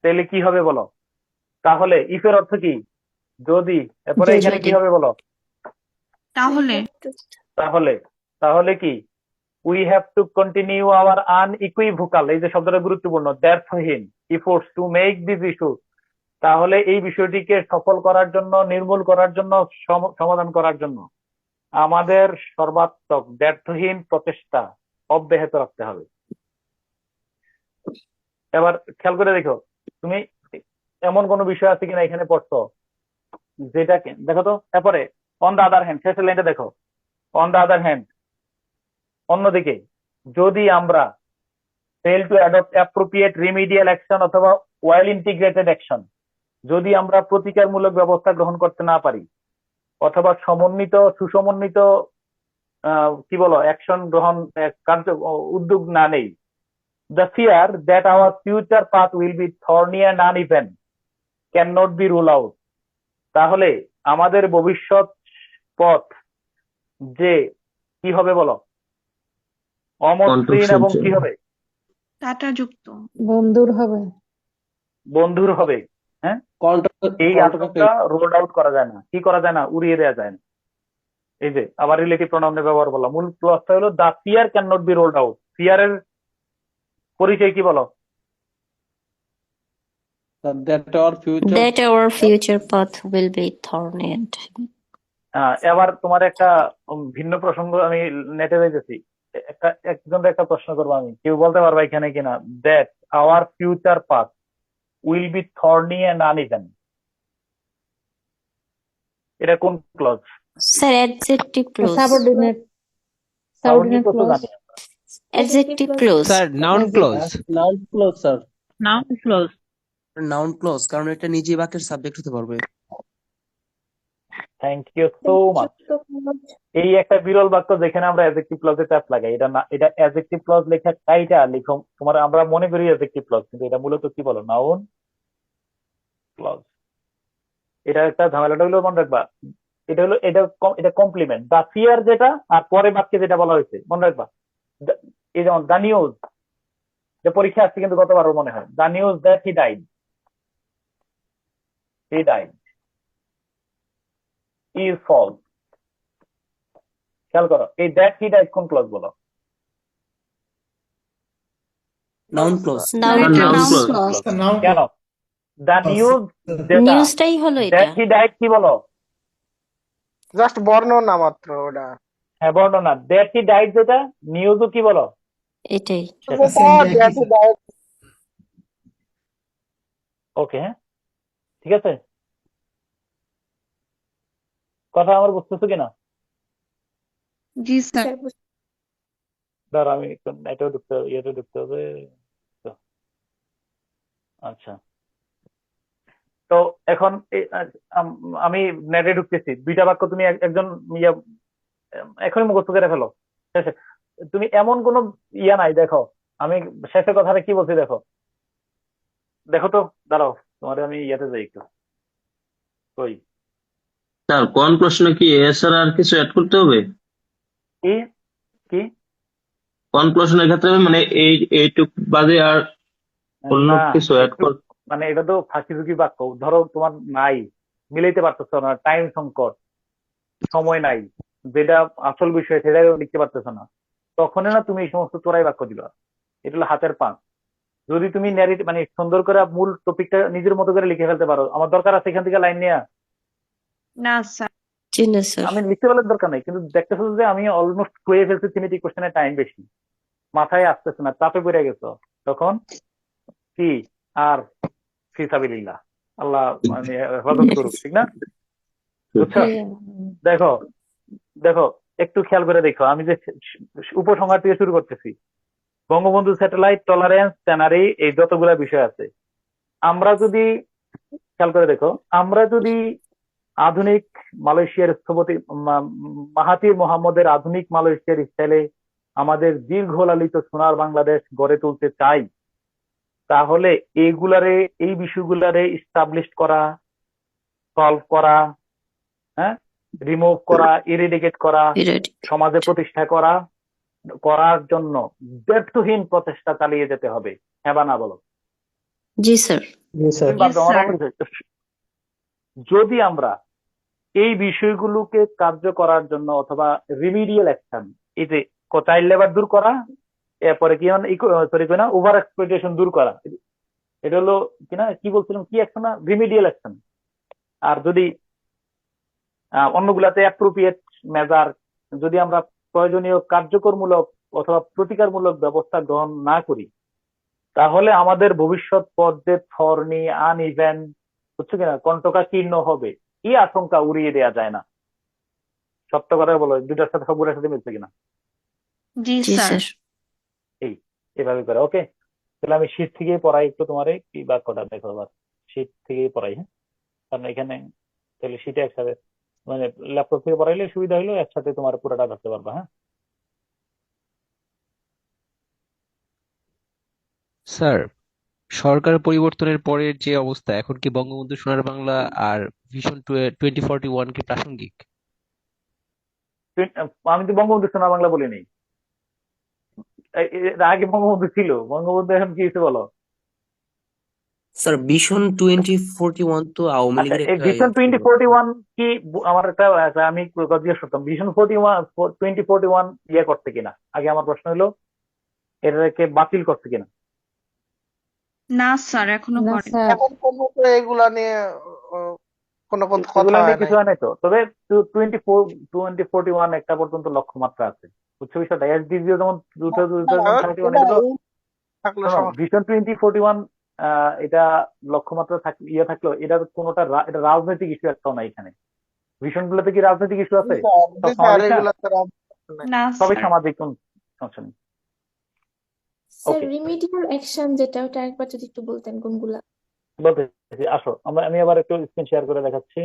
তাহলে কি হবে বলো? তাহলে ইফের অর্থ কি? যদি। এরপরে এখানে কি যদি। হবে বলো? তাহলে তাহলে তাহলে কি? We have to continue our unequivocal, এই যে শব্দটা গুরুত্বপূর্ণ, দ্যাটহীন efforts to make this issue. তাহলে এই বিষয়টিকে সফল করার জন্য, নির্মূল করার জন্য, সমাধান করার জন্য আমাদের সর্বাত্মক ব্যর্থহীন প্রচেষ্টা অব্যাহত রাখতে হবে। এবার খেয়াল করে দেখো, তুমি এমন কোন বিষয় আছে কিনা এখানে পড়ছো যেটাকে, দেখো তো। এরপরে অন দা আদার হ্যান্ড, শেষের লাইনটা দেখো, অন দা আদার হ্যান্ড, অন্যদিকে যদি আমরা fail to adopt appropriate remedial action অথবা ওয়েল ইন্টিগ্রেটেড অ্যাকশন, যদি আমরা প্রতিকারমূলক ব্যবস্থা গ্রহণ করতে না পারি অথবা সুসমন্বিত কি বলো অ্যাকশন গ্রহণ, উদ্যোগ না নেই, the fear that our future path will be thorny and uneven cannot be ruled out. তাহলে আমাদের ভবিষ্যৎ পথ যে কি হবে বলো? অমসৃণ এবং কি হবে? কাঁটাযুক্ত। বন্ধুর হবে। বন্ধুর হবে। হ্যাঁ, এই আশঙ্কা রোল আউট করা যায় না। কি করা যায় না? উড়িয়ে দেওয়া যায় না। এই যে আবার রিলেটিভ প্রোনাউনের ব্যবহার বললাম, মূল ক্লজটা হলো the fear can not be ruled out. ফিয়ারের পরিচয় কি বলো? That our future path will be thorny and এবার তোমার একটা ভিন্ন প্রসঙ্গ, আমি নেটে পেয়েছি, একটা প্রশ্ন করবো আমি, কেউ বলতে পারবা এখানে কিনা? That our future path will be thorny and uneven, এটা কোন ক্লজ? sir, adjective clause. Subordinate clause. Adjective clause. Sir noun clause. Noun clause sir. Noun clause. Noun clause, কারণ এটা নিজে বাক্যের সাবজেক্ট হতে পারবে। Thank you so much. এই একটা বিরল বাক্য যেখানে আমরা অ্যাডজেক্টিভ ক্লজে চাপ লাগাই। এটা অ্যাডজেক্টিভ ক্লজ লেখা কাইটা লিখো তোমার, আমরা মনে করি অ্যাডজেক্টিভ ক্লজ, কিন্তু এটা মূলত কি বলো? Noun clause. এটা একটা ঝামেলাটা হলো মনে রাখবা, এটা কমপ্লিমেন্ট। দা ফিয়ার যেটা, আর পরে বাক্যে যেটা বলা হয়েছে মনে রাখবা। এই যেমন দা নিউজ, যে পরীক্ষা আসছে কিন্তু গতবারও মনে হয়, the news that he died is false. খেয়াল করো, এই দ্যাট হি ডাইড কোন ক্লজ বলো? Noun clause. Noun clause. কেন? দা নিউজ যেটা নিউজটাই হলো এটা। দ্যাট হি ডাইড কি বলো? জাস্ট বর্ণনা মাত্র ওটা। হ্যাঁ, বর্ণনা। দ্যাট হি ডাইড যেটা, নিউজও কি বলো? এটাই। ওকে, হ্যাঁ, ঠিক আছে। কথা আমার বুঝতেছো কিনা? জি স্যার। ধর আমি এটাও ঢুকতে হবে। আচ্ছা, তো এখন আমি নেটে ঢুকতেছি। দুইটা বাক্য তুমি একজন এখনই মুখস্থ করে ফেলো। শেষে তুমি এমন কোন নাই, দেখো আমি শেষের কথাটা কি বলছি, দেখো তো, দাঁড়াও তোমার আমি ইয়াতে যাই একটু। কই স্যার কোন প্রশ্ন কি এছাড়া আর কিছু অ্যাড করতে হবে? কি কি কোন প্রশ্নের ক্ষেত্রে মানে এইটুক বাদে আর অন্য না, কিছু অ্যাড একটু মানে এটা তো ফাঁকি ঝুঁকি বাক্য। ধরো তোমার নাই, মিলাইতে পারতেছ না, টাইম সংকট, সময় নাই, যেটা আসল বিষয় সেটাও লিখতে পারতেছ না, তখন না তুমি এই সমস্ত চোরাই বাক্য দিবা। এটা হলো হাতের পাঁচ। যদি তুমি মানে সুন্দর করে মূল টপিকটা নিজের মতো করে লিখে ফেলতে পারো, আমার দরকার আছে এখান থেকে লাইন নেওয়া? না স্যার। জি না স্যার। আমি লিখতে পারার দরকার নাই, কিন্তু দেখতেছো যে আমি অলমোস্ট কয়ে ফেলছি, থিমেটিক কোশ্চেনের টাইম বেশি, মাথায় আসতেছে না, চাপে পড়ে গেছো, তখন কি আর ফিসাবিলিল্লাহ, আল্লাহ মানে হেফাজত করুক, ঠিক না? বুঝছো? দেখো দেখো একটু খেয়াল করে দেখো, আমি যে উপসংহার থেকে শুরু করতেছি, বঙ্গবন্ধু স্যাটেলাইট, টলারেন্স, ট্যানারি, এই যতগুলা বিষয় আছে, আমরা যদি খেয়াল করে দেখো, আমরা যদি আধুনিক মালয়েশিয়ার স্থপতি মাহাথির মোহাম্মদের আধুনিক মালয়েশিয়ার স্টাইলে আমাদের দীর্ঘ লালিত সোনার বাংলাদেশ গড়ে তুলতে চাই, তাহলে এই বিষয়গুলারে ইস্টাবলিশ করা, সলভ করা, হ্যাঁ, রিমুভ করা, ইরিডিকেট করা, সমাজে প্রতিষ্ঠা করা, করার জন্য ব্যর্থহীন প্রচেষ্টা চালিয়ে যেতে হবে, হ্যাঁ বা না বলো? জি স্যার। জি স্যার। তুমি বাদ Yes, দাও, sir. আমার কথা হচ্ছে, যদি আমরা এই বিষয়গুলোকে কার্য করার জন্য অথবা রিমিডিয়াল অ্যাকশন, এই যে চাইল্ড লেবার দূর করা, এরপরে কি সরি না ওভার এক্সপ্লয়টেশন দূর করা, এটা হলো কিনা কি বলছিলাম, কি অ্যাকশন না, রিমিডিয়াল অ্যাকশন। আর যদি অন্যগুলাতে অ্যাপ্রোপ্রিয়েট মেজার, যদি আমরা প্রয়োজনীয় কার্যকরমূলক অথবা প্রতিকারমূলক ব্যবস্থা গ্রহণ না করি, তাহলে আমাদের ভবিষ্যৎ পথ যে থর্নি আনইভেন, বুঝছো কিনা, কণ্টকাকীর্ণ হবে, এই আশঙ্কা উড়িয়ে দেওয়া যায় না। সত্য কথা বলো, দুটার সাথে সবগুলোর সাথে মিলছে কিনা? জি জি স্যার। স্যার। এই এভাবে করে, ওকে। তাহলে আমি শীত থেকেই পড়াই একটু তোমারে, কি বাক্যটা দেখো আবার, শীত থেকেই পড়াই, হ্যাঁ, কারণ এখানে তাহলে শীতে একসাথে, মানে ল্যাপটপ থেকে পড়াইলে সুবিধা হলো, একসাথে তোমার পুরোটা ধরতে পারবা, হ্যাঁ। স্যার, সরকার পরিবর্তনের পরের যে অবস্থা, এখন কি বঙ্গবন্ধু সোনার বাংলা আর ভিশন 2041 কি প্রাসঙ্গিক? আমি তো বঙ্গবন্ধু সোনার বাংলা বলিনি, এর আগে বঙ্গবন্ধু ছিল, বঙ্গবন্ধু এখন কি হয়েছে বলো? স্যার ভিশন 2041 তো আওয়ামী আচ্ছা, লীগের এই একটা ভিশন 2041 কি আমার একটা আমি জিজ্ঞেস করতাম, ভিশন 2041 ইয়ে করছে কিনা, আগে আমার প্রশ্ন হলো এটাকে বাতিল করছে কিনা। না স্যার, এখনো না করে। স্যার। এখন পর্যন্ত এগুলা নিয়ে আহ, কোনো কথা এগুলা হয় নিয়ে নাই। কিছু হয় নাই তো, তবে 2041 একটা পর্যন্ত লক্ষ্যমাত্রা আছে, বুঝছো বিষয়টা। এসডিজিও যেমন 2031, এটা তো থাকলে সমস্যা। ভিশন 2041 এটা লক্ষ্যমাত্রা ইয়ে থাকলো, এটা কোনোটা এটা রাজনৈতিক ইস্যু একটাও নাই এখানে। ভিশন গুলোতে কি রাজনৈতিক ইস্যু আছে? সব সামাজিক না, এগুলাতে না সবই স্যার। সামাজিক, কোন সমস্যা নেই। স্যার ওকে, রিমিডিয়াল অ্যাকশন যেটা, ওটা একবার যদি একটু বলতেন কোনগুলা? বলতেছি, আসো আমি আবার একটু স্ক্রিন শেয়ার করে দেখাচ্ছি।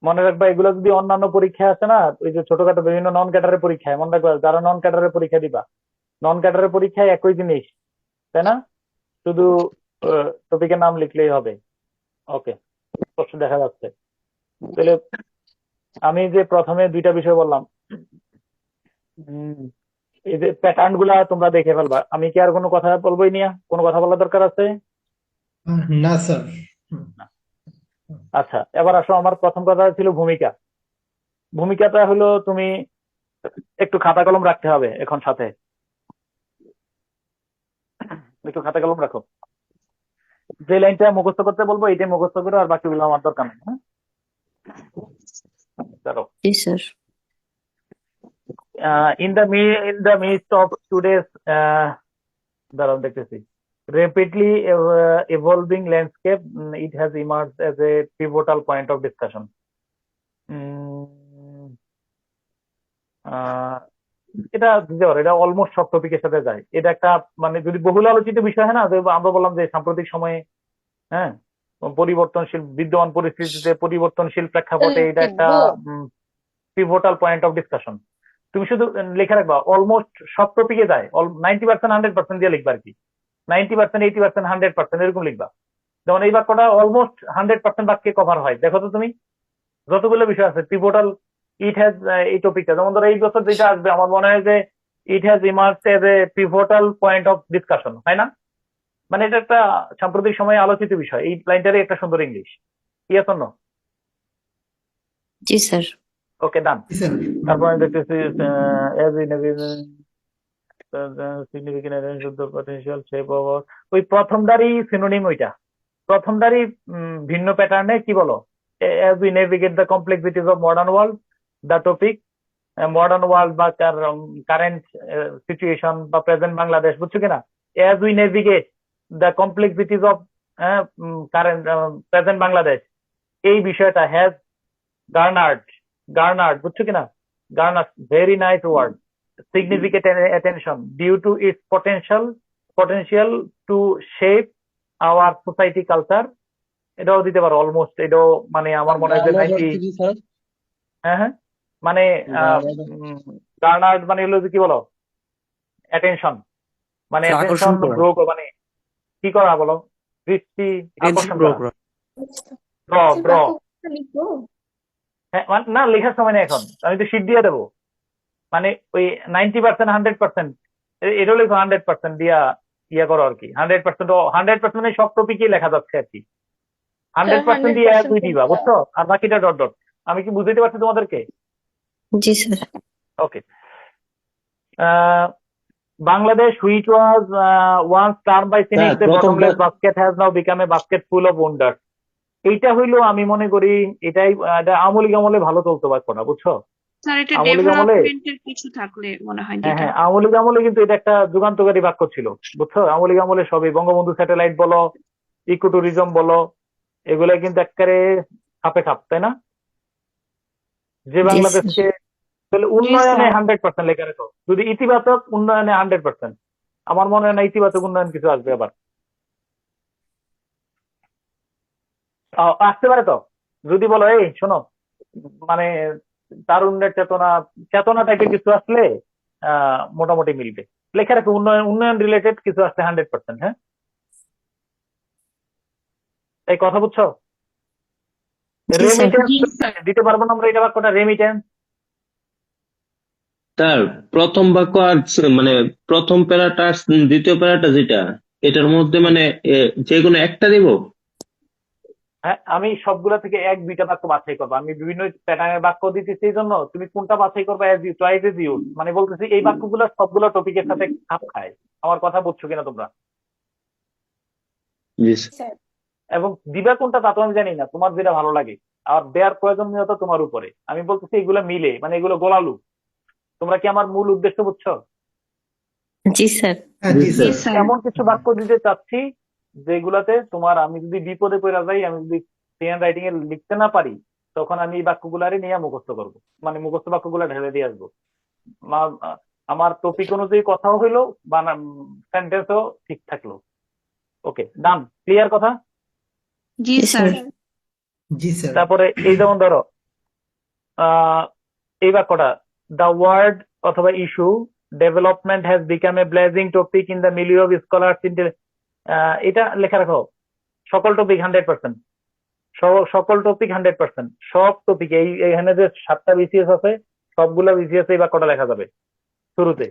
মনে রাখবা, এগুলো যদি অন্যান্য পরীক্ষা আছে না, ওই যে ছোটখাটো বিভিন্ন নন ক্যাডারের পরীক্ষায়, মনে রাখবা যারা নন ক্যাডারের পরীক্ষা দিবা, নন ক্যাডারের পরীক্ষায় একই জিনিস, তাই না? শুধু টপিকের নাম লিখলেই হবে। ওকে, স্পষ্ট দেখা যাচ্ছে। তাহলে আমি যে প্রথমে দুইটা বিষয় বললাম, এই যে প্যাটার্ন গুলা তোমরা দেখে ফেলবা। আমি কি আর কোনো কথা বলবোই নিয়া, কোনো কথা বলার দরকার আছে? না স্যার। আচ্ছা, এবার আসো, আমার প্রথম কথা ছিল ভূমিকা। ভূমিকাটা হলো, তুমি একটু খাতা কলম রাখতে হবে এখন সাথে, একটু খাতা কলম রাখো। যে লাইনটা মুখস্থ করতে বলবো এইটাই মুখস্থ করো, আর বাকিগুলো আমার দরকার নেই, হ্যাঁ। দাঁড়াও। জি sir. In the midst of today's দাঁড়াও দেখতেছি, rapidly evolving landscape, it has emerged as a pivotal point of discussion. এটা দিতে পারো, এটা অলমোস্ট সব টপিকের সাথে যায়। এটা একটা মানে যদি বহুল আলোচিত বিষয় হয় না, যে আমরা বললাম যে সাম্প্রতিক সময়ে, হ্যাঁ, পরিবর্তনশীল বিদ্যমান পরিস্থিতিতে পরিবর্তনশীল প্রেক্ষাপটে এটা একটা পিভটাল পয়েন্ট অফ ডিসকাশন। তুমি শুধু লেখা রাখবা অলমোস্ট সব টপিকে যায়, 90% 100% দিয়ে লিখবা আর কি, 90% 80% 100% এরকম লিখবা। যেমন এই বাক্যটা অলমোস্ট 100% বাক্যে কভার হয়। দেখো তো তুমি যতগুলো বিষয় আছে পিভটাল, ইট হ্যাজ, এই টপিকটা যেমন ধরো এই বছর যেটা আসবে, আমার মনে হয় যে it has emerged as a pivotal point of discussion, হয় না? মানে এটা একটা সাম্প্রতিক সময়ে আলোচিত বিষয়। এই লাইনটারই একটা সুন্দর ইংলিশ। Yes or no? জি স্যার। Okay, done. তারপর আমি দেখতেছি পটেনশিয়াল শেপ অফ, ওই প্রথমটারই সিনোনিম ওইটা, প্রথমটারই ভিন্ন প্যাটার্নে কি বলো, as we navigate the complexities of modern world, the topic modern world বা কারেন্ট সিচুয়েশন বা প্রেজেন্ট বাংলাদেশ, বুঝছো কিনা? as we navigate the complexities of current present Bangladesh, এই বিষয়টা হ্যাজ garnered, বুঝছো কিনা? garnered, very nice word, significant attention due to its potential to shape our society culture. এটাও দিতে পারো অলমোস্ট, এটাও মানে আমার মনে হয় যে 90, হ্যাঁ হ্যাঁ, মানে গার্নার্ড মানে হলো যে কি বলো, অ্যাটেনশন, মানে অ্যাটেনশন গ্রো, মানে কি করা বলো? দৃষ্টি আকর্ষণ ড্র করা। করা। ড্র স্যার ড্র বাক্যটা লিখবো? হ্যাঁ না, লেখার সময় নেই এখন, আমি তো শীট দিয়ে দেবো। মানে ওই 90% 100% এটা লিখো, 100% দিয়া ইয়ে করো আর কি। 100% মানে সব টপিকই লেখা যাচ্ছে আর কি। স্যার 100% দিয়ে 100% 2 দিবা, বুঝছো? আর বাকিটা ডট ডট। আমি কি বুঝাইতে পারছি তোমাদেরকে? জি sir. Okay. Bangladesh, which was once termed by cynics a bottomless basket, has now become a basket full of wonders. এইটা হইলো আমি মনে করি এটাই এটা আমলি আমলে ভালো চলতো বাক্যটা, বুঝছো? স্যার এটা আমলি আমলে, ডেভেলপমেন্টের কিছু থাকলে মনে হয় হ্যাঁ যেটা হ্যাঁ, আমলি আমলে কিন্তু এটা একটা যুগান্তকারী বাক্য ছিল, বুঝছো? আমলি আমলে সবই বঙ্গবন্ধু স্যাটেলাইট বলো, ইকো ট্যুরিজম বলো, এগুলা কিন্তু একেবারে খাপে খাপ, তাই না? যে জি স্যার। বাংলাদেশকে তাহলে জি উন্নয়নে স্যার 100% লেখা রেখো। যদি ইতিবাচক উন্নয়নে 100%, আমার মনে হয় না ইতিবাচক উন্নয়ন কিছু আসবে আবার। আসতে পারে তো, যদি বলো এই শোনো, মানে তারুণ্যের চেতনা চেতনা টাইপের কিছু আসলে মোটামুটি মিলবে। লেখা রাখো উন্নয়ন, উন্নয়ন রিলেটেড কিছু আসলে 100%। হ্যাঁ, এই কথা বুঝছো? জি স্যার। রেমিটেন্স জি স্যার দিতে পারবো না আমরা, এটা বাক্যটা রেমিটেন্স। তার প্রথম বাক্য আর মানে প্রথম প্যারাটা আর দ্বিতীয় প্যারাটা যেটা, এটার মধ্যে মানে যে কোনো একটা দিব। হ্যাঁ, আমি সবগুলা থেকে 1-2টা বাক্য বাছাই করবো। আমি বিভিন্ন প্যাটার্নের বাক্য দিতেছি, এই জন্য তুমি কোনটা বাছাই করবে as you try as you. মানে বলতেছি এই বাক্যগুলো সবগুলো টপিকের সাথে খাপ খায়। আমার কথা বুঝছো কিনা তোমরা? জি স্যার এবং দিবা কোনটা তা তো আমি জানি না, তোমার যেটা ভালো লাগে। আর দেওয়ার প্রয়োজনীয়তা তোমার উপরে। আমি বলতেছি এগুলো মিলে, মানে এগুলো গোলালু। তোমরা কি আমার মূল উদ্দেশ্য বুঝছো? জি স্যার। হ্যাঁ জি জি স্যার। স্যার এমন কিছু বাক্য দিতে চাচ্ছি যেগুলাতে তোমার, আমি যদি বিপদে পড়ে যাই, আমি যদি পেন রাইটিং এ লিখতে না পারি, তখন আমি এই বাক্যগুলারে নিয়ে মুখস্থ করবো, মানে মুখস্থ বাক্যগুলা ঢেলে দিয়ে আসবো। আমার টপিক অনুযায়ী কথাও হইলো, বানান সেন্টেন্সও ঠিক থাকলো। ওকে, ডান, ক্লিয়ার কথা? জি জি স্যার স্যার। জি স্যার। তারপরে এই যেমন ধরো এই বাক্যটা, দ্য ওয়ার্ড অথবা issue development has become A blazing topic in the milieu of scholars in, এটা লেখা রাখো। সকল টপিক 100%, সকল টপিক 100%, সব টপিক। এখানে যে 7টা বিসিএস আছে, সবগুলা বিসিএস এই বাক্যটা লেখা যাবে শুরুতে।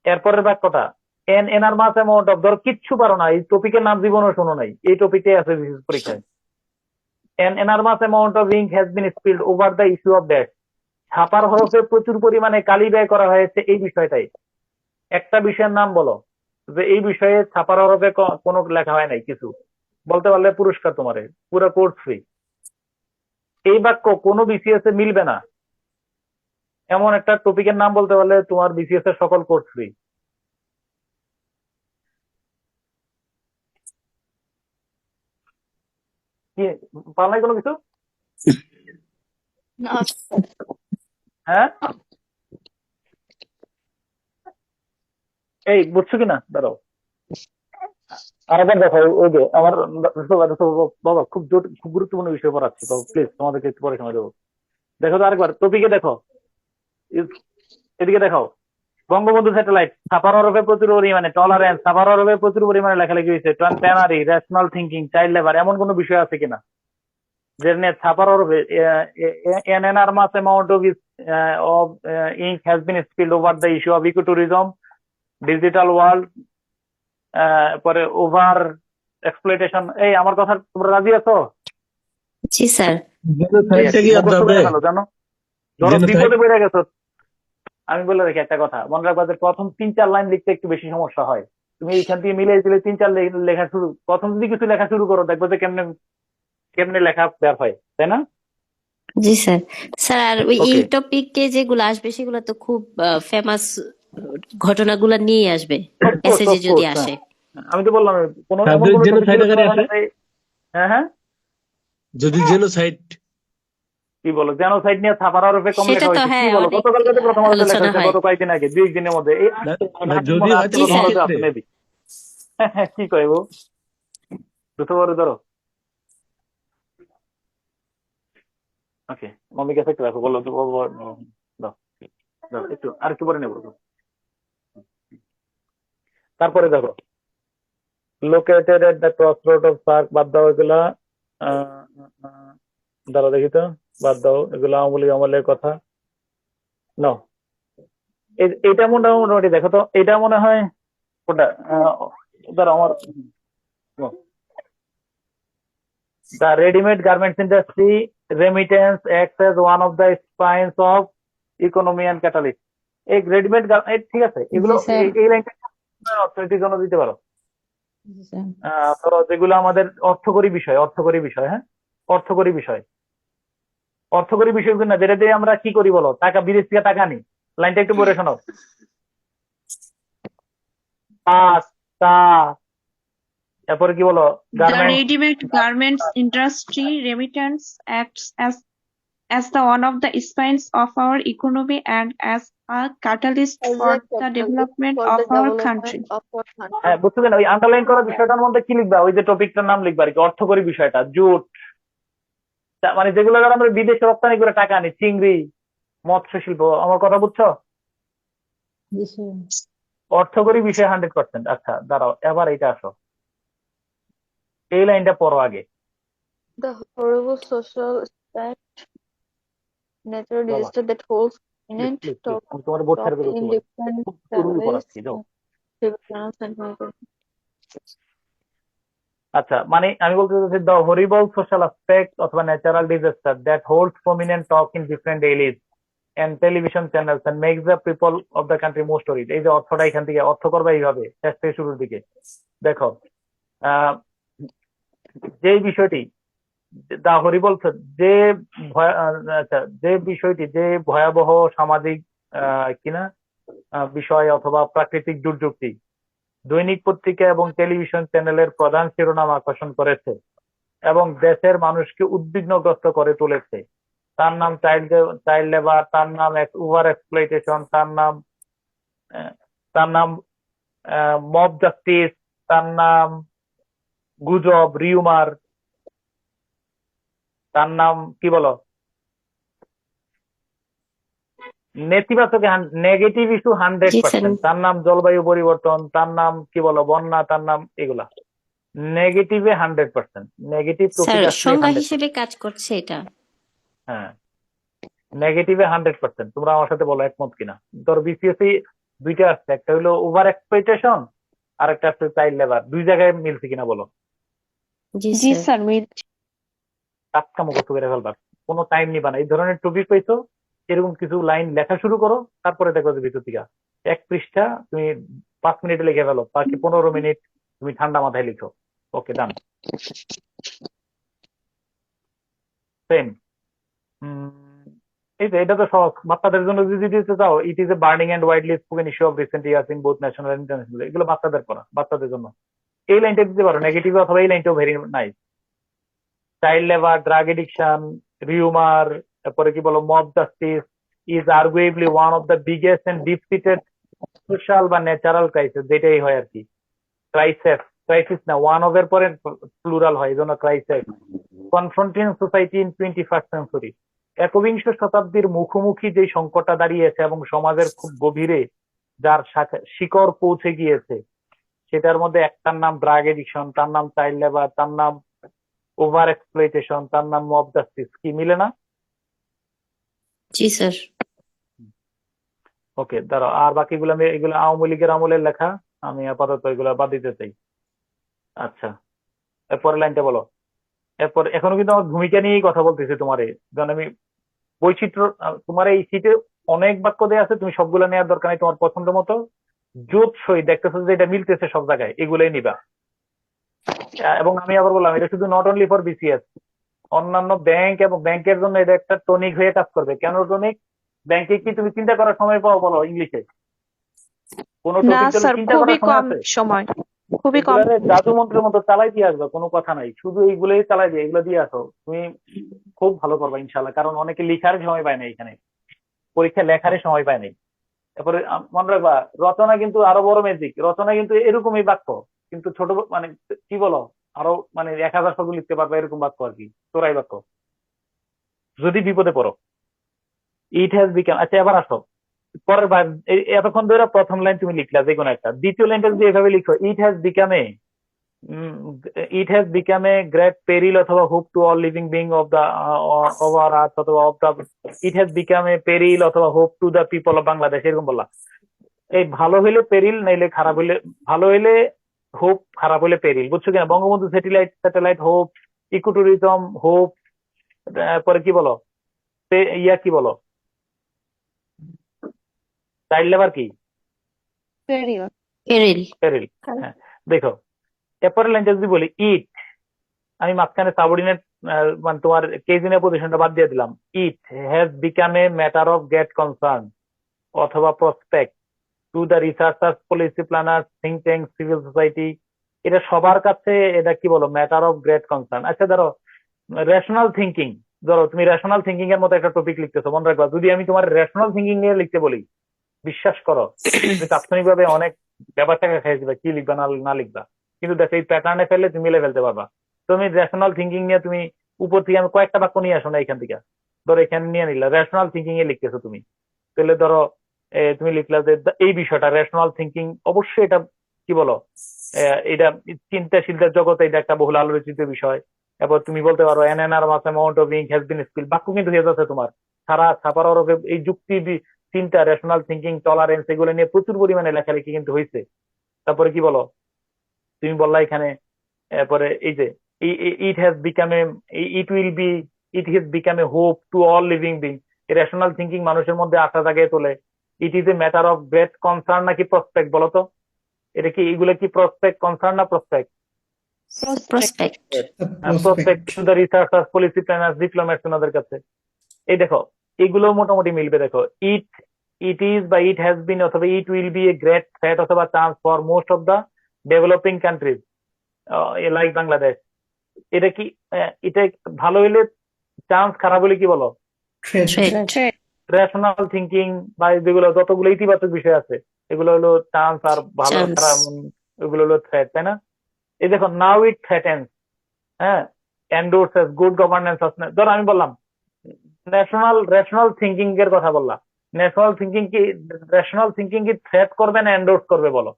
এরপরের বাক্যটা, এন এনার্মাস অ্যামাউন্ট অফ, ধরো কিচ্ছু পারো না, এই টপিকের নাম জীবনও শোনো নাই, এই টপিকটাই আছে বিশেষ পরীক্ষায়। An enormous amount of ink has been spilled over the issue of that, ছাপার হরফে প্রচুর পরিমাণে কালি ব্যয় করা হয়েছে এই বিষয়টাই। একটা বিষয়ের নাম বলো যে এই বিষয়ে ছাপার হরফে কোনো লেখা হয় নাই কিছু, বলতে পারলে পুরস্কার তোমার, পুরো কোর্স ফ্রি। এই বাক্য কোনো বিসিএস এ মিলবে না, এমন একটা টপিকের নাম বলতে পারলে তোমার বিসিএস এর সকল কোর্স ফ্রি। কি পাল নাই কোনো কিছু? না হ্যাঁ, এই বুঝছো কিনা? দাঁড়াও আরেকবার দেখো, ওই যে আমার বাবা খুব গুরুত্বপূর্ণ বিষয় পড়াচ্ছি, তো প্লিজ তোমাদেরকে একটু পরে সময় দেবো। দেখো তো আরেকবার টপিকে দেখো, এদিকে দেখো, বঙ্গবন্ধু স্যাটেলাইট, ছাপার হরফে প্রচুর পরিমাণে, টলারেন্স ছাপার হরফে প্রচুর পরিমাণে লেখালেখি হয়েছে, tannery, rational thinking, child labour, এমন কোনো বিষয় আছে কিনা যে নিয়ে ছাপার হরফে an enormous amount of ink has been spilled over the issue of ecotourism, digital world, পরে ওভার এক্সপ্লয়টেশন। এই আমার কথা তোমরা রাজি আছো? জি স্যার। জেনোসাইডটা কি মুখস্থ আনতে করে হবে? ফেলো, জানো? ধরো জেনোসাইড বিপদে পড়ে গেছো, আমি বলে রাখি একটা কথা, মনে রাখবা যে প্রথম 3-4 লাইন লিখতে একটু বেশি সমস্যা হয়। তুমি এইখান থেকে মিলিয়ে দিলে 3-4 লেখা শুরু, প্রথম যদি কিছু লেখা শুরু করো, দেখবো যে কেমনে কেমনে লেখা বের হয়, তাই না? জি স্যার। স্যার আর ওই এই ওকে, টপিকে যেগুলো আসবে সেগুলো তো খুব ফেমাস ঘটনাগুলো নিয়ে আসবে অফকোর্স এসএসজি যদি অফকোর্স। হ্যাঁ, আসে। আমি তো বললাম কোনো আর এমন যদি কোনো টপিক জেনোসাইড ছিল আকারে তোমার আসে, মানে, হ্যাঁ হ্যাঁ, যদি জেনোসাইড কি বলো, জেনোসাইড নিয়ে ছাপার হরফে কম সেটা লেখা তো হয়েছে? কি হ্যাঁ বলো, অনেক গতকালকে তো প্রথম আলোতে লেখা আলোচনা হয়েছে, হয়। গত কয়েকদিন আগে, 2 দিনের মধ্যে। এই না, আজকে না আজকে যদি মনে হয়, হয় আজকে জি তাহলে প্রথম স্যার। আলোতে আছে সেক্ষেত্রে মেবি। হ্যাঁ, কি কইবো, দ্রুত করে ধরো। ওকে, মম্মি কাছে একটু রাখো, বলো তো, দাও দাও, একটু আর একটু পরে নেবো। তারপরে দেখো located at the cross road of park, বাদ দাও এগুলা। দাঁড়া দেখি তো, বাদ দাও এগুলো আওয়ামী লীগ আমলের কথা। ন এটা মোটামুটি দেখো তো, এটা মনে হয় ওটা দাঁড়া আমার the readymade garments industry remittance acts as one of the spines of economy and catalyst. এই রেডিমেড ঠিক আছে, এগুলো এই লাইনটা অর্থনীতির জন্য দিতে পারো। ধরো যেগুলো আমাদের অর্থকরী বিষয়, হ্যাঁ, অর্থকরী বিষয়গুলো না, যেটা দিয়ে আমরা কি করি বলো, টাকা বিদেশ থেকে টাকা আনি। লাইনটা একটু পড়ে শোনো। তারপরে কি বলো, The ready-made garments industry remittance acts as the one of the spines of our economy and as a catalyst for the development of our country. হ্যাঁ, বুঝতে না, ওই আন্ডারলাইন করা বিষয়টার মধ্যে কি লিখবা, ওই যে টপিকটার নাম লিখবা আর কি, অর্থকরী বিষয়টা, জুট, মানে যেগুলো আমরা বিদেশে রপ্তানি করে টাকা আনি, চিংড়ি, মৎস্য শিল্প। আমার কথা বুঝছো? অর্থকরী বিষয় 100%। আচ্ছা দাঁড়াও, এবার এইটা আসো, এই লাইনটা পড়ো আগে। The horrible social stacked natural disaster that holds imminent top তোমার বোর্ড ছাড়বে in different আচ্ছা, মানে আমি বলতে চাচ্ছি দ্য হরিবল সোশ্যাল অ্যাসপেক্ট অথবা natural disaster that holds prominent talk in different dailies and television channels and makes the people of the country most worried. এই যে অর্থটা এখান থেকে অর্থ করবে এইভাবে শেষ থেকে শুরুর দিকে। দেখো যে বিষয়টি দা হরিবল, যে বিষয়টি, যে ভয়াবহ সামাজিক কিনা বিষয় অথবা প্রাকৃতিক দুর্যোগটি দৈনিক পত্রিকা এবং টেলিভিশন চ্যানেলের প্রধান শিরোনাম আকর্ষণ করেছে এবং দেশের মানুষকে উদ্বিগ্নগ্রস্ত করে তুলেছে। তার নাম চাইল্ড লেবার, তার নাম ওভার এক্সপ্লয়টেশন, তার নাম মব জাস্টিস, তার নাম গুজব, রিউমার, তার নাম কি বলো, নেতিবাচক নেগেটিভ ইস্যু 100%, তার নাম জলবায়ু পরিবর্তন, তার নাম কি বলো বন্যা, তার নাম এগুলা নেগেটিভে 100%, নেগেটিভ সংজ্ঞা হিসেবে কাজ করছে এটা। হ্যাঁ, নেগেটিভে 100%। তোমরা আমার সাথে বলো একমত কিনা। ধর বিসিএসসি দুইটা আসছে, একটা হলো ওভার এক্সপ্লয়টেশন আর একটা হচ্ছে চাইল্ড লেবার, দুই জায়গায় মিলছে কিনা বলো। জি স্যার, টাটকা মুখস্থ করে ফেলবা, কোনো টাইম নিবা না। এই ধরনের টপিক পাইছো, এরকম কিছু লাইন লেখা শুরু করো, তারপরে দেখো যে ভিতর থেকে 1 পৃষ্ঠা তুমি 5 মিনিটে লিখে ফেলো, বাকি 15 মিনিট তুমি ঠান্ডা মাথায় লিখো। ওকে, ডান। সেম এই যে এটা তো সহজ, বাচ্চাদের জন্য যদি দিতে চাও, it is a burning and widely spoken issue of recent years in both national and international. এগুলো বাচ্চাদের পড়া, বাচ্চাদের জন্য এই লাইনটা দিতে পারো নেগেটিভ, অথবা এই লাইনটাও very nice. Child labour, drug addiction, rumour, তারপরে কি বলো mob justice is arguably one of the biggest and deep seated social বা ন্যাচারাল ক্রাইসিস, যেটাই হয় আর কি। ক্রাইসিস না, ওয়ান অফ এর পরে প্লুরাল হয়, এই জন্য crisis. Confronting society in 21st century, একবিংশ শতাব্দীর মুখোমুখি যে সংকটটা দাঁড়িয়েছে এবং সমাজের খুব গভীরে যার শিকড় পৌঁছে গিয়েছে, সেটার মধ্যে একটার নাম ড্রাগ এডিকশন, তার নাম চাইল্ড লেবার, তার নাম ওভার এক্সপ্লয়টেশন, তার নাম মব জাস্টিস। কি মিলে না? জি স্যার। ওকে, দাঁড়াও, আর বাকিগুলো আমি এগুলো আওয়ামী লীগের আমলের লেখা, আমি আপাতত এগুলো বাদ দিতে চাই। আচ্ছা, এরপরে লাইনটা বলো। এরপর এখনো কিন্তু আমার ভূমিকা নিয়েই কথা বলতেছি তোমারে, কারণ আমি বৈচিত্র্য, তোমার এই সিটে অনেক বাক্য দেওয়া আছে, তুমি সবগুলো নেওয়ার দরকার নেই, তোমার পছন্দ মতো জোটসই দেখতেছো যে এটা মিলতেছে সব জায়গায়, এগুলোই নিবা। এবং আমি আবার বললাম, এটা শুধু নট অনলি ফর বিসিএস, অন্যান্য ব্যাংক এবং ব্যাংকের জন্য এটা একটা টনিক হয়ে কাজ করবে। কেন টনিক? ব্যাংকে কি তুমি চিন্তা করার সময় পাও বলো ইংলিশে? কোন টপিক চিন্তা করার সময় আছে? খুবই কম। জাদু মন্ত্রের মতো চালাই দিয়ে আসবে, কোনো কথা নাই, শুধু এইগুলোই চালাই দিয়ে এগুলো দিয়ে আসো, তুমি খুব ভালো করবা ইনশাল্লাহ। কারণ অনেকে লিখার সময় পায় না, এখানে পরীক্ষা লেখার সময় পায় নাই। তারপরে মনে রাখবা, রচনা কিন্তু আরো বড় ম্যাজিক, রচনা কিন্তু এরকমই বাক্য, কিন্তু ছোট মানে কি বলো, আরো মানে 1000 শব্দ লিখতে পারবা এরকম বাক্য আর কি, চোরাই বাক্য, যদি বিপদে পড়ো। ইট হ্যাজ বিকাম। আচ্ছা, এবার আসো, পরের বার এতক্ষণ ধরে প্রথম লাইন তুমি লিখলা যে কোনো একটা, দ্বিতীয় লাইনটা যদি এভাবে লিখো, it has become a great peril অথবা hope to all living being of the over earth অথবা of the, it has become a peril অথবা hope to the people of Bangladesh, এরকম বললা। এই ভালো হইলে পেরিল, নাইলে খারাপ হইলে ভালো হইলে হোপ, খারাপ হইলে পেরিল, বুঝছো কিনা? Bangabandhu satellite hope, ecotourism hope, পরে কি বলো, কি বলো, চাইল্ড লেবার কি, পেরিল। পেরিল। হ্যাঁ, দেখো এরপরের লাইনটা যদি বলি ইট, আমি মাঝখানে সাবঅর্ডিনেট মানে তোমার কেজিনের পজিশনটা বাদ দিয়ে দিলাম, it has become a matter of great concern অথবা prospect to the researchers, policy planners, think tank, civil society, এটা সবার কাছে এটা কি বলো, ম্যাটার অফ গ্রেট কনসার্ন। আচ্ছা ধরো রেশনাল থিঙ্কিং, ধরো তুমি রেশনাল থিঙ্কিং এর মতো একটা টপিক লিখতেছো, মনে রাখবা যদি আমি তোমার রেশনাল থিঙ্কিং নিয়ে লিখতে বলি, বিশ্বাস করো তুমি তাৎক্ষণিক ভাবে অনেক ব্যাপার টাকা খাই দিবা, কি লিখবা না লিখবা, কিন্তু দেখো এই প্যাটার্নে ফেললে তুমি মিলে ফেলতে পারবা। তুমি রেশনাল থিঙ্কিং নিয়ে তুমি উপর থেকে আমি কয়েকটা বাক্য নিয়ে আসো না এখান থেকে, ধরো এখানে নিয়ে নিলা রেশনাল থিঙ্কিং এ লিখতেছো তুমি, তাহলে ধরো তুমি লিখলা যে এই বিষয়টা রেশনাল থিঙ্কিং, অবশ্যই এটা কি বলো, এটা চিন্তাশীলতার জগতে এটা একটা বহুল আলোচিত বিষয়। এরপর তুমি বলতে পারো an enormous amount of ink has been spilled, বাক্য কিন্তু হয়ে যাচ্ছে তোমার সারা ছাপার ওরফে এই যুক্তি চিন্তা, রেশনাল থিঙ্কিং, টলারেন্স, এগুলো নিয়ে প্রচুর পরিমাণে লেখালেখি কিন্তু হয়েছে। তারপরে কি বলো, তুমি বললা এখানে, এরপরে এই যে it has become A, it has become A hope to all living being, rational thinking মানুষের মধ্যে আশা জাগিয়ে তোলে। ইট is A matter of great concern নাকি প্রসপেক্ট, বলতো এটা কি, এগুলো কি প্রসপেক্ট কনসার্ন না prospect? Prospect to the researchers, policy planners, diplomats ওনাদের কাছে। এই দেখো এগুলো মোটামুটি মিলবে। দেখো ইট ইজ বা ইট হ্যাজ বিন অথবা it will be a great threat অথবা chance for most of the developing countries like Bangladesh, এটা কি, এটা ভালো হইলে চান্স, খারাপ হলে কি বলো, রেশনাল থিঙ্কিং বা যেগুলো যতগুলো ইতিবাচক বিষয় আছে এগুলো হলো চান্স, আর ভালো খারাপ এগুলো হলো থ্রেট, তাই না? এই দেখো নাও ইট থ্রেটেন্স, হ্যাঁ, এন্ডোর্সেস গুড গভর্নেন্স। ধরো আমি বললাম রেশনাল থিঙ্কিং এর কথা বললাম, রেশনাল থিঙ্কিং কি থ্রেট করবে না এন্ডোর্স করবে বলো?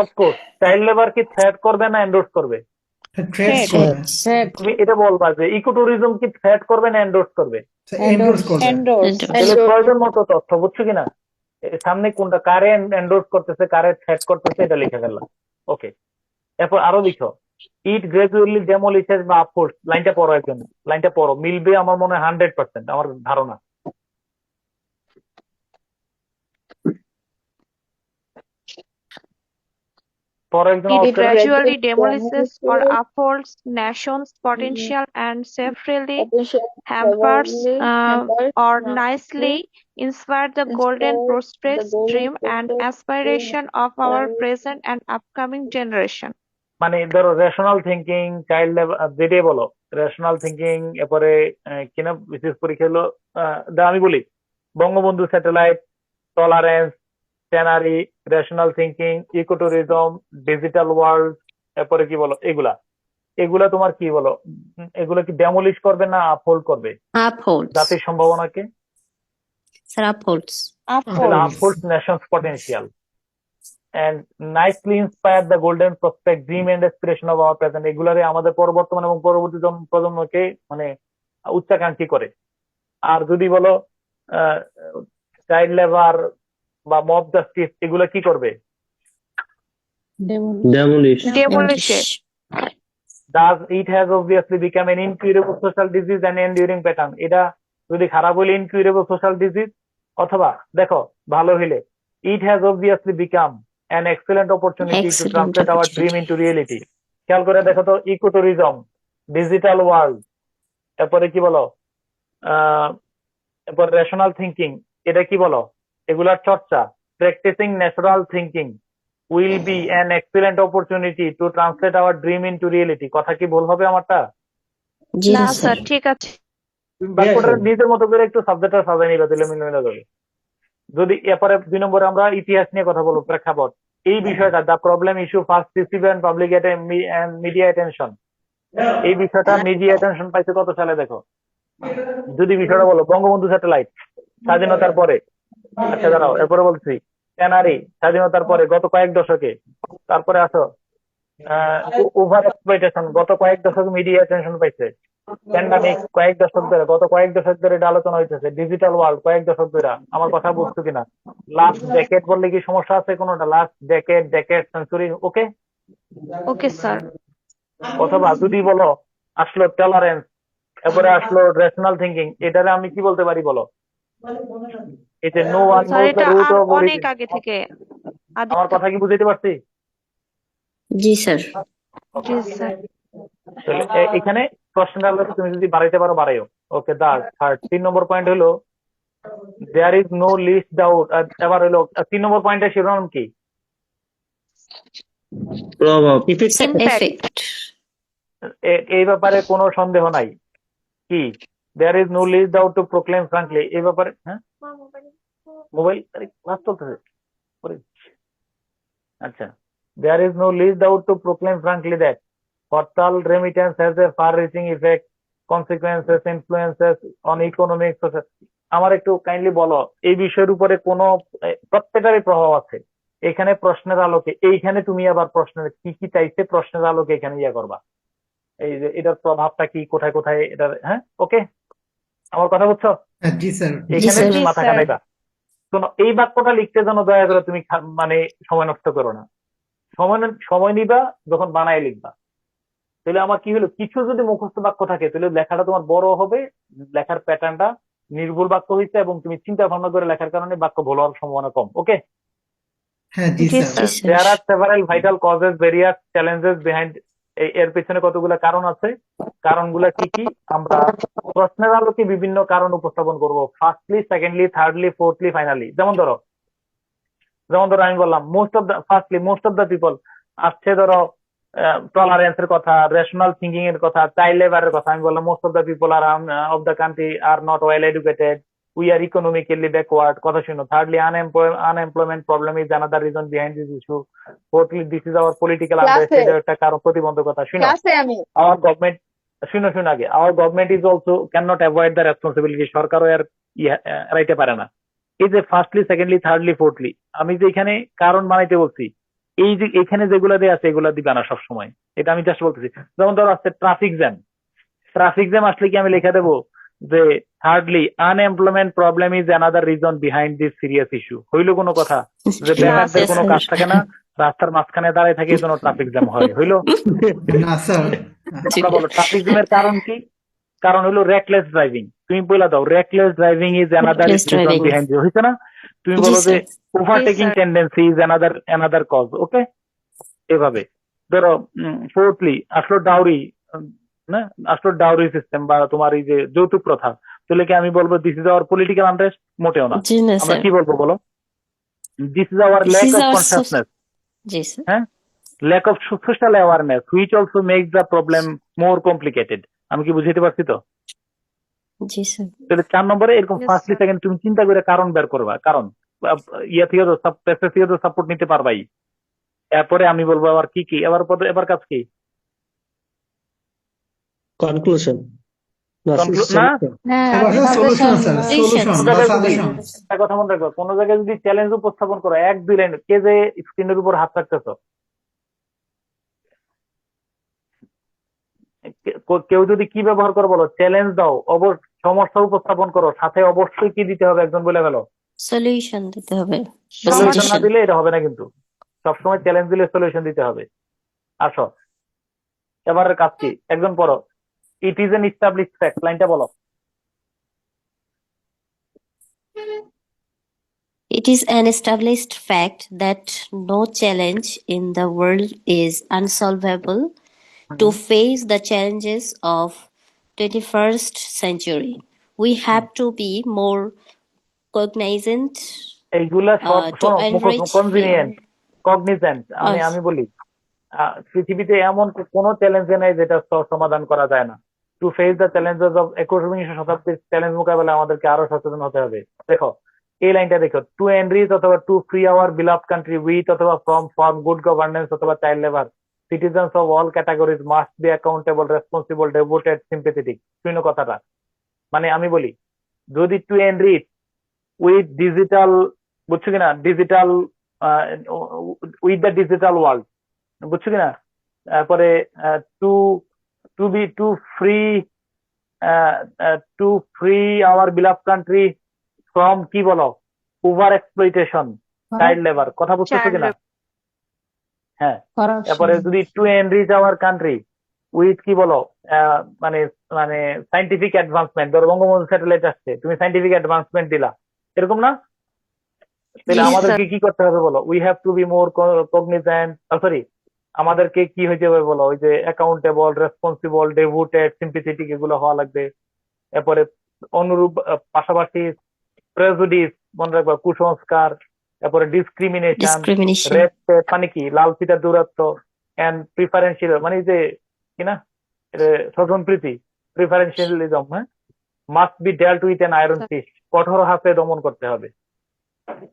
অফকোর্স। চাইল্ড লেবার কি থ্রেট করবে না এন্ডোর্স করবে? তুমি এটা বলবা যে ইকোট্যুরিজম কি থ্রেট করবে না এন্ডোর্স করবে? প্রয়োজন মতো তথ্য, বুঝছো কিনা? সামনে কোনটা কারে এন্ডোর্স করতেছে, কারে থ্রেট করতেছে, এটা লিখে ফেললাম। ওকে, এরপর আরো লিখো, ইট গ্রাজুয়ালি ডেমোলিশেস বা আপহোল্ডস, লাইনটা পড়ো, একজন লাইনটা পড়ো, মিলবে আমার মনে হয় 100%, আমার ধারণা। It gradually demolishes or upholds nations' potential and severely hampers or nicely inspires the golden prosperous dream and aspiration of our present and upcoming generation. মানে ধরো রেশনাল থিঙ্কিং, চাইল্ড লেবার, যেটাই বলো রেশনাল থিঙ্কিং, এরপরে কিনা বিশেষ পরীক্ষা হলো, আমি বলি Bangabandhu satellite, tolerance, tannery, rational thinking, ecotourism, digital world, এরপরে কি বলো, এগুলা তোমার কি বলো, এগুলো কি ডেমোলিশ করবে না আপহোল্ড করবে? জাতির সম্ভাবনাকে upholds nation's potential and nicely inspire the golden prospect, dream and aspiration of our present, এগুলারে আমাদের বর্তমান এবং পরবর্তী প্রজন্মকে মানে উচ্চাকাঙ্ক্ষী করে। আর যদি বলো চাইল্ড লেবার বা মব জাস্টিস, এগুলা কি করবে? demolish. Thus it has obviously become an incurable social disease and enduring pattern, এটা যদি খারাপ হইলে incurable social disease, অথবা দেখো ভালো হইলে it has obviously become an excellent opportunity to translate our dream into reality। খেয়াল করে দেখো তো, ইকোট্যুরিজম, ডিজিটাল ওয়ার্ল্ড, এরপরে কি বলো, এরপর রেশনাল থিঙ্কিং, এটা কি বলো, এগুলার চর্চা, practising natural thinking will be an excellent opportunity to translate our dream into reality। কথা কি ভুল হবে আমারটা? না স্যার, ঠিক আছে। বাক্যটা নিজের মতো করে একটু সাবজেক্টটা সাজাই নিবা, দিলে মিলে যাবে। যদি এরপরে 2 নম্বরে আমরা ইতিহাস নিয়ে কথা বলবো, প্রেক্ষাপট, এই বিষয়টা the problem issue first receive and public and media attention, এই বিষয়টা মিডিয়া অ্যাটেনশন পাইছে কত সালে দেখো। যদি বিষয়টা বলো বঙ্গবন্ধু স্যাটেলাইট, স্বাধীনতার পরে আচ্ছা দাঁড়াও, এরপরে বলছি ট্যানারি স্বাধীনতার পরে গত কয়েক দশকে, তারপরে আসো ওভার এক্সপ্লয়টেশন গত কয়েক দশক মিডিয়া অ্যাটেনশন পাইছে, প্যান্ডামিক কয়েক দশক ধরে, গত কয়েক দশক ধরে এটা আলোচনা হইতেছে, ডিজিটাল ওয়ার্ল্ড কয়েক দশক ধরে। আমার কথা বুঝছো কিনা? লাস্ট ডেকেড বললে কি সমস্যা আছে কোনোটা? Last decade century, okay? Okay sir. অথবা যদি বলো আসলো টলারেন্স, এরপরে আসলো রেশনাল থিঙ্কিং, এটারে আমি কি বলতে পারি বলো? এটা no one sir knows the এটা রুট আর অফ অনেক অরিজিন। আগে থেকে আমার কথা কি বুঝাইতে পারছি? জি স্যার। জি স্যার। তাহলে এখানে প্রশ্নটা হলো তুমি যদি বাড়াইতে পারো বাড়াইও। ওকে, থার্ড 3 নম্বর পয়েন্ট হলো there is no least doubt. এবার হলো 3 নম্বর পয়েন্টের শিরোনাম কি? প্রভাব। এফেক্ট। এই ব্যাপারে কোনো সন্দেহ নাই। কি? There is no least doubt to proclaim frankly, এই ব্যাপারে। হ্যাঁ, মোবাইল ক্লাস চলতেছে। আচ্ছা, there is no least doubt to proclaim frankly that portal remittance has a far-reaching effect, consequences, influences on economic, social. আমার একটু কাইন্ডলি বলো এই বিষয়ের উপরে কোন প্রত্যেকটারই প্রভাব আছে। এখানে প্রশ্নের আলোকে, এইখানে তুমি আবার প্রশ্নের কি কি চাইছে প্রশ্নের আলোকে এখানে ইয়ে করবা, এই যে এটার প্রভাবটা কি, কোথায় কোথায় এটার। হ্যাঁ, ওকে, আমার কথা বুঝছো? জি স্যার। এখানে তুমি মাথা খাটাইবা। শোনো, এই বাক্যটা লিখতে যেন দয়া করে তুমি মানে সময় নষ্ট করো না। সময় নিবা, যখন বানায় লিখবা। তাহলে আমার কি হলো, কিছু যদি মুখস্থ বাক্য থাকে তাহলে লেখাটা তোমার বড় হবে, লেখার প্যাটার্নটা নির্ভুল বাক্য হইছে, এবং তুমি চিন্তা ভাবনা করে লেখার কারণে বাক্য ভুল হওয়ার সম্ভাবনা কম। ওকে? হ্যাঁ জি sir. There are several vital causes, various challenges behind. এর পেছনে কতগুলো কারণ আছে। কারণগুলা কি কি আমরা প্রশ্নের আলোকে বিভিন্ন কারণ উপস্থাপন করব, firstly, secondly, thirdly, fourthly, finally. যেমন ধরো আমি বললাম মোস্ট অফ দ্য পিপল, আসছে ধরো টলারেন্স এর কথা, রেশনাল থিঙ্কিং এর কথা, চাইল্ড লেবারের কথা। আমি বললাম most of the people are of the country are not well educated, we are economically backward. কথা শুনো। Thirdly unemployment problem is another reason behind this issue. Fourthly this is our political unrest, এটা একটা কারণ, প্রতিবন্ধকতা। শুনো, আওয়ার গভর্নমেন্ট, শুনো আগে, our government is also can not avoid the responsibility, সরকারও এর রাইতে পারে না। এই যে ফার্স্টলি, সেকেন্ডলি, থার্ডলি, ফোর্থলি, আমি যে এখানে কারণ বানাইতে বলছি, এই যে এখানে যেগুলা দেওয়া আছে এগুলা দিবে না সবসময়, এটা আমি জাস্ট বলতেছি। যেমন ধরো আছে ট্রাফিক জ্যাম আসলে কি আমি লিখে দেবো যে thirdly unemployment problem is another reason behind this serious issue? হইলো কোনো কথা? যে বেকারদের কোনো কাজ থাকে না, রাস্তার মাঝখানে দাঁড়ায় থাকে, এই জন্য ট্রাফিক জ্যাম হয়, হইলো? না স্যার। তোমরা বলো ট্রাফিক জ্যামের কারণ কি? কারণ হলো রেকলেস ড্রাইভিং। তুমি বলে দাও reckless driving is another reason behind, হইছে না? তুমি বলো যে overtaking tendency is another cause. Okay, এভাবে ধরো। ফোর্থলি আসলো ডাউরি, না আসলো ডাউরি সিস্টেম বা তোমার এই যে যৌতুক প্রথা, তাহলে কি আমি বলবো this is our political unrest? মোটেও না। আমরা কি বলবো বলো? This is our lack of consciousness. হ্যাঁ, lack of social awareness which also makes the problem more complicated. আমি কি বুঝাইতে পারছি তো? তাহলে 4 নম্বরে এরকম ফার্স্টলি, সেকেন্ড তুমি চিন্তা করে কারণ বের করবা। কারণ ইয়া থেকে তো সাপোর্ট নিতে পারবাই। এরপরে আমি বলবো আবার কি কি, এবার কাজ কি? কনক্লুশন না সলিউশন স্যার, সলিউশন বা সাজেশন। কথা মনে রাখো, কোন জায়গায় যদি চ্যালেঞ্জ উপস্থাপন করো, 1-2 লাইন, কে যে স্ক্রিনের উপর হাত রাখতেছো, কেউ যদি কি ব্যবহার করো বলো, চ্যালেঞ্জ দাও, সমস্যা উপস্থাপন করো, সাথে অবশ্যই কি দিতে হবে একজন বলে গেল, সলিউশন দিতে হবে। সলিউশন না দিলে এটা হবে না, কিন্তু সবসময় চ্যালেঞ্জ দিলে সলিউশন দিতে হবে। আসো, এবারের কাজ কি? একজন পড়ো, it is an established fact, লাইনটা বলো। It is an established fact that no challenge in the world is unsolvable. To face the challenges of 21st century, we have to be more cognizant এইগুলা সব to enrich কগনিজেন্ট। আমি বলি পৃথিবীতে এমন কোনো চ্যালেঞ্জ নাই যেটা সমাধান করা যায় না। To face the challenges of 21শ শতাব্দীর চ্যালেঞ্জ মোকাবেলায় আমাদেরকে আরো সচেতন হতে হবে। দেখো এই লাইনটা দেখো, টু এনরিচ অথবা to free our beloved country with অথবা ফ্রম গুড গভর্নেন্স অথবা child labour, citizens of all categories must be accountable, responsible, devoted, sympathetic. শুনো কথাটা, মানে আমি বলি যদি টু এনরিচ উইথ ডিজিটাল, বুঝছো কিনা, digital with the digital world, বুঝছো কিনা। তারপরে to to be to free our beloved country from কি বলো, ওভার এক্সপ্লয়টেশন, চাইল্ড লেবার, কথা বুঝতেছো কিনা। হ্যাঁ, তারপরে যদি to enrich our country with কি বলো, মানে মানে সাইন্টিফিক অ্যাডভান্সমেন্ট, ধরো বঙ্গবন্ধু স্যাটেলাইট আসছে, তুমি সাইন্টিফিক অ্যাডভান্সমেন্ট দিলা, এরকম না? তাহলে Yes, আমাদেরকে sir. কি করতে হবে বলো, we have two be more Cognizant, sorry, আমাদেরকে কি হইতে হবে বলো, ওই যে অ্যাকাউন্টেবল, রেসপন্সিবল, ডেভোটেড, সিম্পেথেটিক, এগুলো হওয়া লাগবে। এরপরে অনুরূপ পাশাপাশি প্রেজুডিস, মনে রাখবা, কুসংস্কার, তারপরে ডিসক্রিমিনেশন, Discrimination. রেসপেক্ট মানে কি, লাল ফিতার দূরত্ব, এন্ড প্রিফারেন্সিয়াল মানে যে কি না, স্বজনপ্রীতি, প্রিফারেন্সিয়ালিজম, হ্যাঁ, must be dealt with an iron fist, কঠোর হাতে দমন করতে হবে।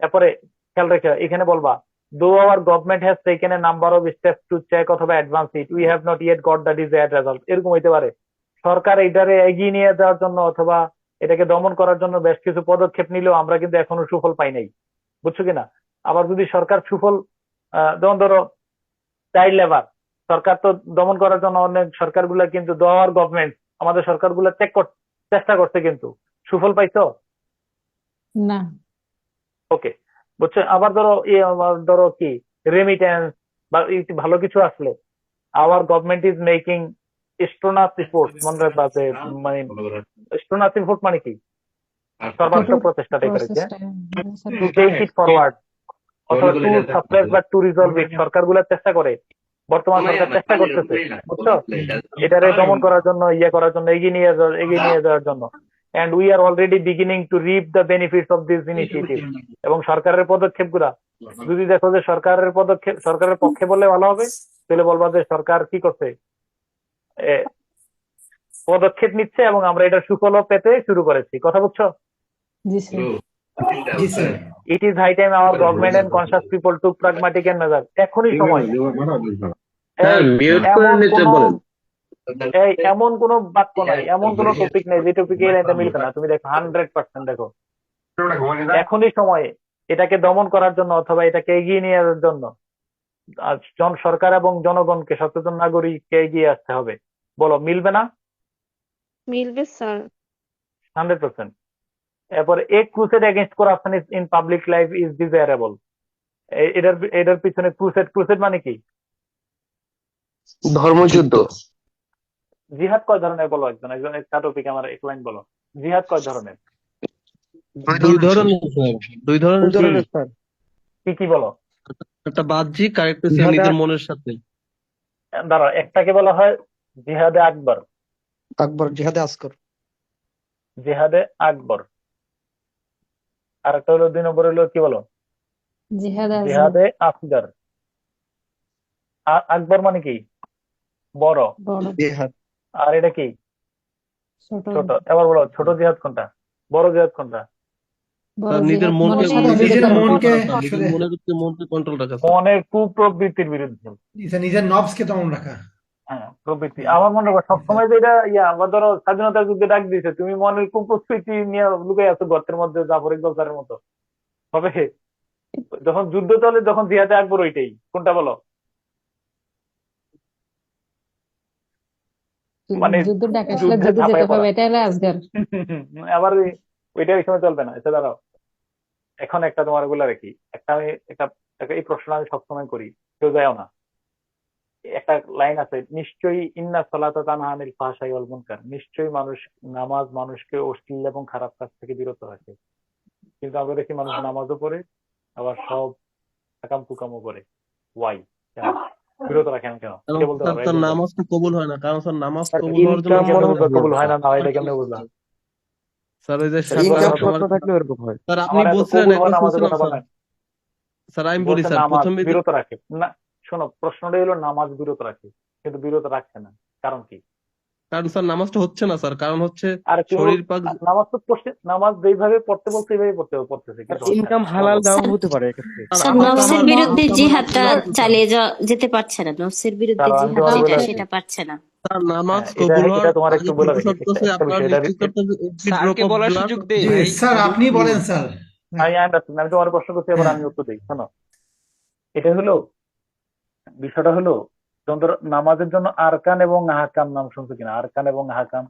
এরপরে খেয়াল রেখে এখানে বলবা, though our government has taken a number of steps to check অথবা advance it, we have not yet got the desired result, এরকম হইতে পারে। সরকার এটারে এগিয়ে নিয়ে যাওয়ার জন্য অথবা এটাকে দমন করার জন্য বেশ কিছু পদক্ষেপ নিলেও আমরা কিন্তু এখনো সুফল পাই নাই, বুঝছো কিনা। আবার যদি সরকার সুফল, যেমন ধরো চাইল্ড লেবার, সরকার তো দমন করার জন্য অনেক সরকারগুলা কিন্তু, দেওয়ার গভর্নমেন্ট, আমাদের সরকারগুলা চেষ্টা করছে, কিন্তু সুফল পাইছো না। ওকে, বুঝছো। আবার ধরো কি রেমিটেন্স বা ভালো কিছু আসলে, our government is making strenuous report, মনে রাখবা যে মানে স্টোনাস রিপোর্ট মানে কি, সর্বাত্মক প্রচেষ্টাটাই করেছে টু টেক ইট ফরওয়ার্ড, অথবা টু সাপ্রেস বা টু রিজলভ ইট, সরকারগুলো চেষ্টা করে, বর্তমান সরকার চেষ্টা করতেছে, বুঝছো, এটারে দমন করার জন্য, করার জন্য, এগিয়ে নিয়ে যাওয়ার জন্য। and we are already beginning to reap the benefits of this initiative, এবং সরকারের পদক্ষেপগুলা যদি দেখো যে সরকারের পক্ষে বললে ভালো হবে, তাহলে বলবা যে সরকার কি করছে, পদক্ষেপ নিচ্ছে এবং আমরা এটা সুফল পেতে শুরু করেছি, কথা বুঝছো। জি স্যার। জি sir. It is high time our government and conscious people took pragmatic and measures, এখনই সময়। এমন কোন বাক্য নাই, এমন কোন টপিক নেই যে টপিকে এটা মিলবে না, তুমি দেখো 100% দেখো, এখনই সময় এটাকে দমন করার জন্য অথবা এটাকে এগিয়ে নিয়ে যাওয়ার জন্য সরকার এবং জনগণকে, সচেতন নাগরিককে এগিয়ে আসতে হবে। বলো মিলবে না? মিলবে স্যার। 100%। এরপর a crusade against corruption in public life is desirable, এটার পিছনে ক্রুসেড মানে কি, ধর্মযুদ্ধ। জিহাদ কয় ধরনের বলো, একজন একটা টপিক আমার এক লাইন বলো, জিহাদ কয় ধরনের? দুই ধরনের স্যার, দুই ধরনের স্যার। কি কি বলো? একটা বাহ্যিক আর একটা হচ্ছে নিজের মনের সাথে। দাঁড়াও, একটাকে বলা হয় জিহাদে আকবর, জিহাদে আসগর। জিহাদে আকবর, আর একটা হলো 2 নম্বর হলো কি বলো, জিহাদে আসগর। আকবর মানে কি, বড়, জিহাদ। আর এটা কি, ছোট। এবার বলো ছোট জিহাদ কোনটা, বড় জিহাদ কোনটা? নিজের মনকে কন্ট্রোল রাখা, মনের কুপ্রবৃত্তির বিরুদ্ধে, নিজের নবসকে দমন রাখা। হ্যাঁ, প্রবৃত্তি। আমার মনে হয় সবসময় যে এটা ধরো স্বাধীনতার যুদ্ধে ডাক দিয়েছে, তুমি মনের কুপ্রবৃত্তি নিয়ে লুকাই আছো গর্তের মধ্যে, জাফর ইকবাল স্যারের মতো। তবে যখন যুদ্ধ চলে, যখন জিহাদে আকবর, ওইটাই কোনটা বলো? মানে আবার ওইটা ওই সময় চলবে না। এটা দাঁড়াও, এখন একটা তোমার গুলা রাখি, আমি এই প্রশ্ন আমি সবসময় করি, কেউ যায়ও না। একটা লাইন আছে, নিশ্চয়ই ইন্না সালাতা তানহা আনিল ফাহশাই ওয়াল মুনকার, নিশ্চয়ই নামাজ মানুষকে অশ্লীল এবং খারাপ কাজ থেকে বিরত রাখে। কিন্তু আমরা দেখি মানুষ নামাজও পড়ে, আবার সব আকাম কুকামও করে। ওয়াই, বিরত রাখেন কেন? নামাজ তো কবুল হয় না, কারণ স্যার নামাজ কবুল হয় না, এটা কেমনে বুঝলাম স্যার? ওই যে স্যার আপনি বলছেন, স্যার আমি বলি স্যার, প্রথমে বিরত রাখে না। শোনো, প্রশ্নটা হলো নামাজ বিরত রাখে, কিন্তু বিরত রাখছে না, কারণ কি? কারণ স্যার নামাজটা হচ্ছে না স্যার, কারণ হচ্ছে শরীর পাক, নামাজ যেভাবে পড়তে বলছে এইভাবে পড়তেছে, ইনকাম হালাল নাও হতে পারে। স্যার নফসের বিরুদ্ধে জিহাদটা চালিয়ে যেতে পারছে না, নফসের বিরুদ্ধে জিহাদ সেটা পারছে না। স্যার নামাজ কবুল হয়, তোমার একটু বলে রাখি, স্যার আপনি বলেন স্যার। আমি আন্ডারস্ট্যান্ড, আমি তোমার প্রশ্ন করছি, এবার আমি উত্তর দিই, শোনো। এটা হলো বিষয়টা হলো, যেমন ধরো নামাজের জন্য আরকান এবং আহকাম নাম শুনছো কিনা? আরকান এবং আহকাম।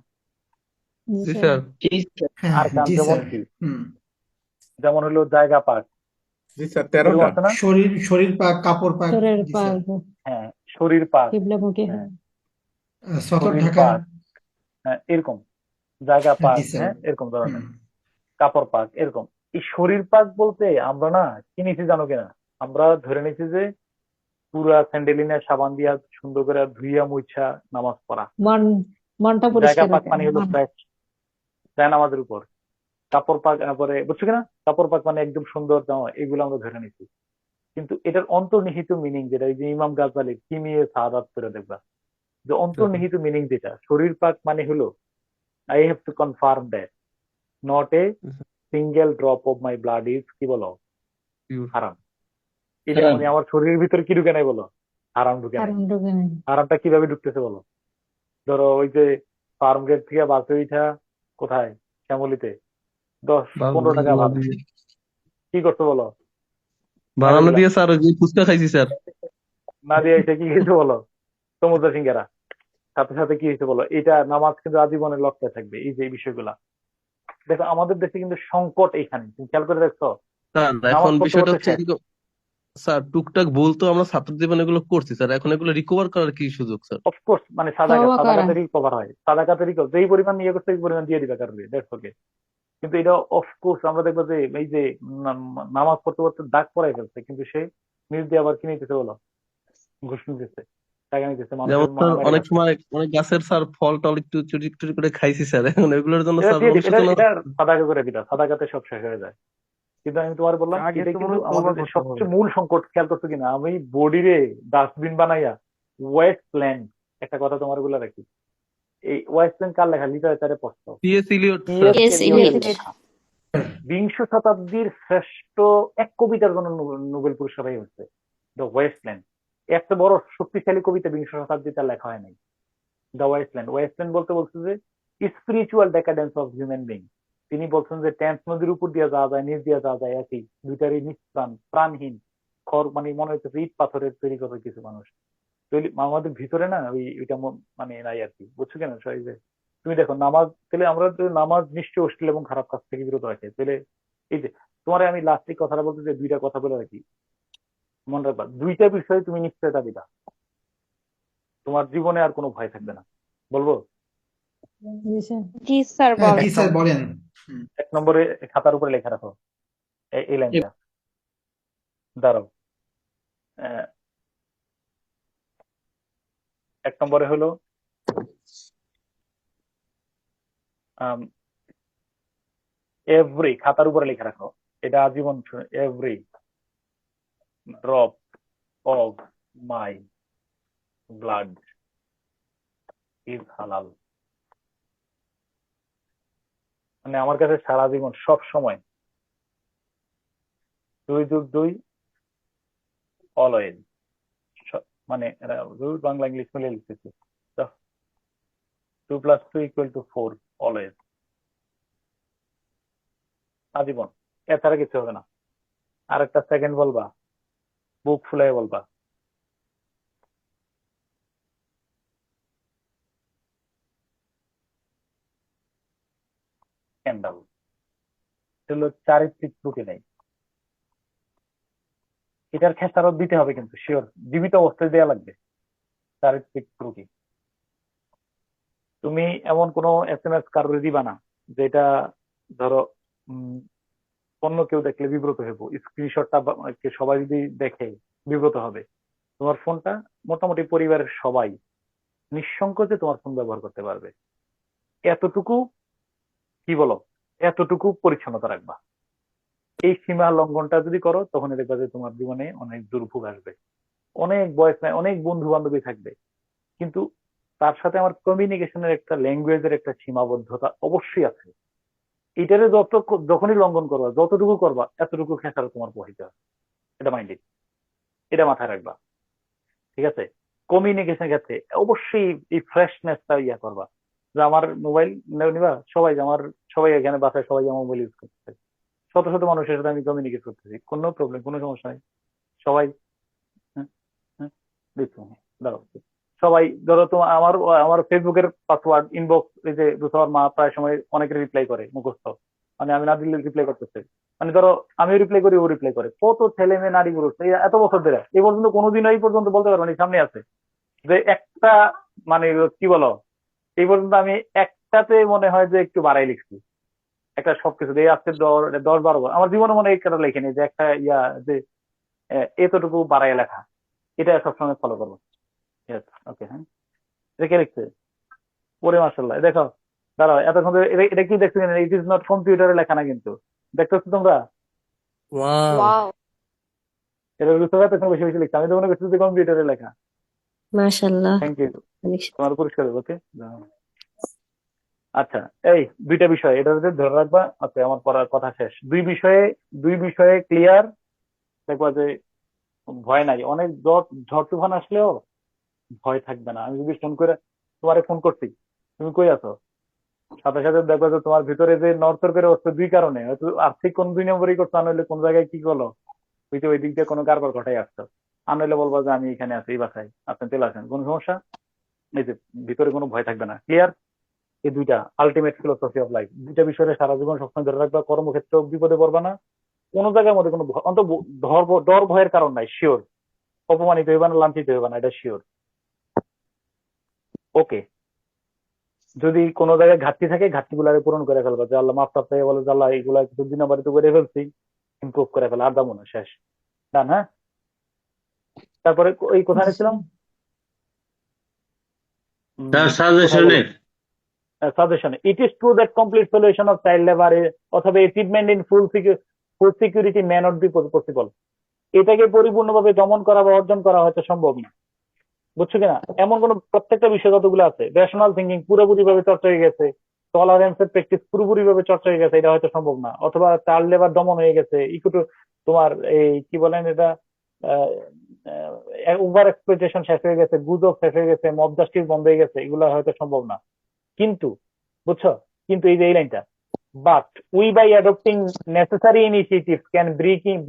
জি জি স্যার। স্যার। হ্যাঁ আরকান জি যেমন স্যার। কি? হুম। যেমন হলো জায়গা পাক, জি স্যার, এরকম 13টা। আছে না? শরীর শরীর পাক, কাপড় পাক। শরীর জি পাক, স্যার। হ্যাঁ, শরীর পাক, কিবলামুখী হ্যাঁ, সতর শরীর ঢাকা। পাক, হ্যাঁ এরকম, জায়গা পাক, জি স্যার। হ্যাঁ এরকম ধরনের, হুম। কাপড় পাক এরকম। এই শরীর পাক বলতে আমরা না কি নিছি জানো কিনা? আমরা ধরে নিছি যে পুরা স্যান্ডেলিনা সাবান দিয়া সুন্দর করে ধুইয়া মুছা নামাজ পড়া। মন মনটা জায়গা পরিষ্কার পাক রাখে মানে হলো মন। ফ্রেশ যায় নামাজের উপর। কাপড় পাক পরে, বুঝছো কিনা? কাপড় পাক মানে একদম সুন্দর জামা, এগুলো আমরা ধরে নিছি। কিন্তু এটার অন্তর্নিহিত মিনিং যেটা, এই যে ইমাম গাজ্জালি কিমিয়ে সাদাত করে দেখবা, যে অন্তর্নিহিত মিনিং যেটা, শরীর পাক মানে হলো I have to confirm that not a single drop of my blood is কি বলো পিওর। হারাম। এটা মানে আমার শরীরের ভিতরে কি ঢুকে নাই বলো? হারাম ঢুকে নাই। কারণ ঢুকে নেই। হারামটা কিভাবে ঢুকতেছে বলো? ধরো ওই যে ফার্ম গেট থেকে বাসে উঠা কোথায়, শ্যামলিতে 10-15 টাকা ভাত কি করছো বলো? খাইতে বানানো দিলাম দিয়ে স্যার, ওই যে ফুচকা খাইছি স্যার। না দিয়ে এসে কি খেয়েছে বলো? সমুদ্র সিঙ্গারা। সাথে সাথে কি হয়েছে বলো? এটা নামাজ কিন্তু আজীবনের লক্ষ্যে থাকবে, এই যে এই বিষয়গুলা। দেখো আমাদের দেশে কিন্তু সংকট এইখানে, তুমি খেয়াল করে দেখছো? স্যার নামাজ এখন পড়তে বিষয়টা পড়তে হচ্ছে শেষ। এরকম, স্যার টুকটাক ভুল তো আমরা ছাত্র জীবনে এগুলো করছি স্যার, এখন এগুলো রিকভার করার কি সুযোগ স্যার? অফকোর্স মানে তওবা করা। সাদাকাতেরই কভার হয়, সাদাকাতেরই যেই পরিমাণ নিয়ে করছে এই পরিমাণ দিয়ে দিবে কারণে, দ্যাটস ওকে। কিন্তু এটা অফকোর্স আমরা দেখবো যে এই যে নামাজ পড়তে পড়তে দাগ পড়াই ফেলছে, কিন্তু সে নিজ দিয়ে আবার কি নিতেছে বলো? ঘুষ নিতেছে, টাকা নিতেছে মানুষের যেমন স্যার মেরে অনেক খাচ্ছে। সময় অনেক গাছের স্যার ফল টল একটু চুরি টুরি করে খাইছি স্যার, এখন এগুলোর জন্য এটা স্যার দিয়ে দিবে, এটা অনুশোচনা। এটা সাদাকা করে দিবা, সাদাকাতে সব শেষ হয়ে যায়। কিন্তু আমি তোমার বললাম আগে এটা তো মনে কিন্তু হয় তওবা আমাদের যে করতে হবে। সবচেয়ে মূল সংকট, খেয়াল করছো কিনা? আমি বডিরে ডাস্টবিন বানাইয়া ওয়েস্ট ল্যান্ড, একটা কথা তোমার বলে রাখি, এই ওয়েস্ট ল্যান্ড কার লেখা? লিটারেচারে পড়তো, CS Eliot sir. TS. Yes, এলিয়টের Eliot. লেখা। বিংশ শতাব্দীর শ্রেষ্ঠ এক কবিতার জন্য নোবেল পুরস্কার হয়েছে, দ্য ওয়েস্টল্যান্ড। এত বড় শক্তিশালী কবিতা বিংশ শতাব্দীতে লেখা হয় নাই। দ্য ওয়েস্টল্যান্ড, ওয়েস্টল্যান্ড বলতে বলছে যে স্পিরিচুয়াল ডেকাডেন্স অফ হিউম্যান বিং। তিনি বলছেন যে টেন্স নদীর উপর দিয়ে যাওয়া যায়, নিচ দিয়ে যাওয়া যায় একই, দুইটারই নিষ্প্রাণ, প্রাণহীন, খড় মানে মনে হচ্ছে ইট পাথরের তৈরি করে কিছু মানুষ তৈরি আমাদের ভিতরে না, ওইটা মানে নাই আর কি, বুঝছো কেন? সবাই যে তুমি দেখো নামাজ, তাহলে আমরা তো নামাজ নিশ্চয়ই অশ্লীল এবং খারাপ কাজ থেকে বিরত রাখে, তাহলে এই যে তোমার আমি লাস্টিক কথাটা বলতে যে দুইটা কথা বলে রাখি, মনে রাখবা দুইটা বিষয়ে তুমি নিশ্চয়তা দিবা, তোমার জীবনে আর কোনো ভয় থাকবে না। বলবো? জি স্যার। জি স্যার হ্যাঁ জি বলেন। স্যার বলেন। এক নম্বরে খাতার উপরে লেখা রাখো এই লাইনটা, দাঁড়াও। আহ, এক নম্বরে হলো এভরি, খাতার উপরে লেখা রাখো, এটা আজীবন every drop of my blood is হালাল। মানে আমার কাছে সারা জীবন সব সময় 2+2 অলওয়েজ, মানে বাংলা ইংলিশ মিলে লিখতেছি, 2+2 = 4 অলওয়েজ, আজীবন, এছাড়া কিছু হবে না। আর একটা সেকেন্ড বলবা, বুক ফুলাই বলবা, ক্যান্ডাল। এগুলো চারিত্রিক ত্রুটি নেই, এটার খেসারত দিতে হবে কিন্তু শিওর, জীবিত অবস্থায় দেওয়া লাগবে। চারিত্রিক ত্রুটি, তুমি এমন কোনো SMS কারোর দিবা না যেটা ধরো অন্য কেউ দেখলে বিব্রত হইব, স্ক্রিনশটটা সবাই যদি দেখে বিব্রত হবে। তোমার ফোনটা মোটামুটি পরিবারের সবাই নিঃসংকোচে তোমার ফোন ব্যবহার করতে পারবে, এতটুকু কি বলো, এতটুকু পরিচ্ছন্নতা রাখবা। এই সীমা লঙ্ঘনটা যদি করো তখন দেখবা যে তোমার জীবনে অনেক দুর্ভোগ আসবে, অনেক বয়স নাই, অনেক বন্ধু বান্ধবী থাকবে, কিন্তু তার সাথে আমার কমিউনিকেশনের একটা ল্যাঙ্গুয়েজের একটা সীমাবদ্ধতা অবশ্যই আছে। এটারে যখনই লঙ্ঘন করবা, যতটুকু করবা এতটুকু খেসারত তোমার বহিতে হবে, এটা মাইন্ডে, এটা মাথায় রাখবা, ঠিক আছে? কমিউনিকেশন ক্ষেত্রে অবশ্যই এই ফ্রেশনেসটা ইয়া করবা, যে আমার মোবাইল নিবা সবাই, যে আমার সবাই এখানে বাসায় সবাই আমার মোবাইল ইউজ করতেছে, শত শত মানুষের সাথে আমি কমিউনিকেট করতেছি, কোনো প্রবলেম, কোনো সমস্যা নেই। সবাই হ্যাঁ, হ্যাঁ, দেখো, দাঁড়াও, সবাই ধরো তোমার আমার আমার ফেসবুকের পাসওয়ার্ড ইনবক্স, এই যে আমার মা প্রায় সময় অনেকের রিপ্লাই করে মুখস্থ, মানে আমি না দিলে রিপ্লাই করতেছে, মানে ধরো আমিও রিপ্লাই করি, ও রিপ্লাই করে, কত ছেলে মেয়ে নারী পুরুষ এই এত বছর ধরে এই পর্যন্ত কোনোদিনও এই পর্যন্ত বলতে পারবো না, সামনে আছে যে একটা, মানে কি বলো, এই পর্যন্ত আমি একটাতে মনে হয় যে একটু বাড়াই লিখছি, একটা সবকিছু এই আজকে 10-12 বার আমার জীবনে মনে হয় একটা লেখেনি যে একটা যে এতটুকু বাড়াই লেখা, এটা সবসময় ফলো করবো। ওকে, হ্যাঁ, এটা কে লিখছে? ওরে মাশাল্লাহ, দেখো, দাঁড়াও, এতক্ষণ ধরে এটা কি দেখছো? ইট ইজ নট কম্পিউটারে লেখা না, কিন্তু দেখতেছো তোমরা? ওয়াও ওয়াও এটা বুঝতে পারছো? এতক্ষণ বেশি বেশি লিখছে, আমি তো মনে করছি যে কম্পিউটারে লেখা। মাশাআল্লাহ। থ্যাংক ইউ, তোমার পুরস্কার দেবো। ওকে, আচ্ছা, এই দুইটা বিষয় এটা যদি ধরে রাখবা। আচ্ছা, আমার পড়ার কথা শেষ। দুই বিষয়ে ক্লিয়ার, দেখবা যে ভয় নাই, অনেক ঝড় তুফান আসলেও ভয় থাকবে না। আমি যদি ফোন করে তোমারে ফোন করছি, তুমি কই আছো, সাথে সাথে দেখবা যে তোমার ভিতরে যে নড়চড় করে হচ্ছে দুই কারণে, হয়তো আর্থিক কোন 2 নম্বরই করছো, আর নইলে কোন জায়গায় কি করলো, হয়তো ওই দিক দিয়ে কোনো কারবার ঘটাই আসছো, আর নইলে বলবা যে আমি এখানে আছি, এই বাসায়, আপনি চলে আসেন, কোনো সমস্যা এই যে ভিতরে কোনো ভয় থাকবে না। ক্লিয়ার? এই দুইটা আলটিমেট ফিলোসফি অফ লাইফ, দুইটা বিষয়ে সারা জীবন সবসময় ধরে রাখবা। কর্মক্ষেত্রে বিপদে পড়বা না, কোনো জায়গার মধ্যে কোনো অন্তত ডর ভয়ের কারণ নাই, শিওর। অপমানিত হইবা না, লাঞ্ছিত হইবা না, এটা শিওর। ওকে, যদি কোনো জায়গায় ঘাটতি থাকে, ঘাটতি গুলারে পূরণ করে ফেলবা, যে আল্লাহ মাফ টাফ চাইয়ে বলে যে আল্লাহ এইগুলা কিছু 2 নম্বরে তো করে ফেলছি, ইমপ্রুভ করে ফেলা, আর দামো না, শেষ, ডান। হ্যাঁ, তারপরে ওই কোথায় ছিলাম? তার কোথায় সাজেশনে বলো? Suggestion, it is true that complete solution of child labour অথবা achievement in full security may not be possible. এটাকে পরিপূর্ণভাবে দমন করা বা অর্জন করা হয়তো সম্ভব না, বুঝছো কিনা? এমন কোন প্রত্যেকটা বিষয় কতগুলো আছে, রেশনাল থিঙ্কিং পুরোপুরি ভাবে চর্চা হয়ে গেছে, টলারেন্সের প্র্যাকটিস পুরোপুরি ভাবে চর্চা হয়ে গেছে, এটা হয়তো সম্ভব না। অথবা চাইল্ড লেবার দমন হয়ে গেছে, ইকুটু তোমার এই কি বলেন এটা, ওভার এক্সপ্লয়টেশন শেষ হয়ে গেছে, গুজব শেষ হয়ে গেছে, মব জাস্টিস বন্ধ হয়ে গেছে, এগুলো হয়তো সম্ভব না। কিন্তু বুঝছো, কিন্তু এই যে এই লাইনটা, but we by adopting necessary initiatives can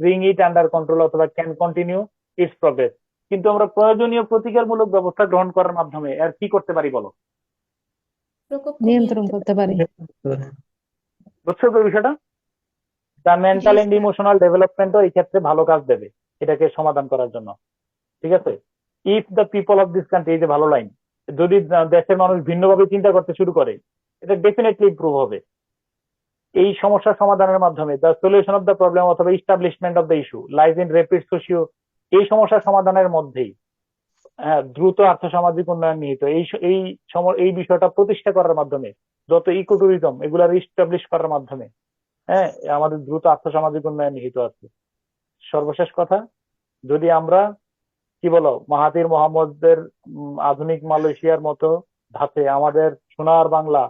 bring it under control অথবা ক্যান কন্টিনিউ ইটস প্রগ্রেস। কিন্তু আমরা প্রয়োজনীয় প্রতিকারমূলক ব্যবস্থা গ্রহণ করার মাধ্যমে আর কি করতে পারি বলো? নিয়ন্ত্রণ করতে পারি। বুঝছো তো বিষয়টা? দ্য মেন্টাল এন্ড ইমোশনাল ডেভেলপমেন্টও এই ক্ষেত্রে ভালো কাজ দেবে এটাকে সমাধান করার জন্য, ঠিক আছে? If the people of this country, এই যে ভালো লাইন, যদি দেশের মানুষ ভিন্নভাবে চিন্তা করতে শুরু করে, এটা ডেফিনেটলি ইমপ্রুভ হবে। এই সমস্যার সমাধানের মাধ্যমে the solution of the problem অথবা establishment of the issue lies in rapid socio, এই সমস্যার সমাধানের মধ্যেই দ্রুত আর্থসামাজিক উন্নয়ন নিহিত। এই বিষয়টা প্রতিষ্ঠা করার মাধ্যমে, যত ইকো ট্যুরিজম এগুলার ইস্টাবলিশ করার মাধ্যমে, হ্যাঁ, আমাদের দ্রুত আর্থসামাজিক উন্নয়ন নিহিত আছে। সর্বশেষ কথা, যদি আমরা কি বলো মাহাথির মোহাম্মদের আধুনিক মালয়েশিয়ার মতো ধাপে আমাদের সোনার বাংলা,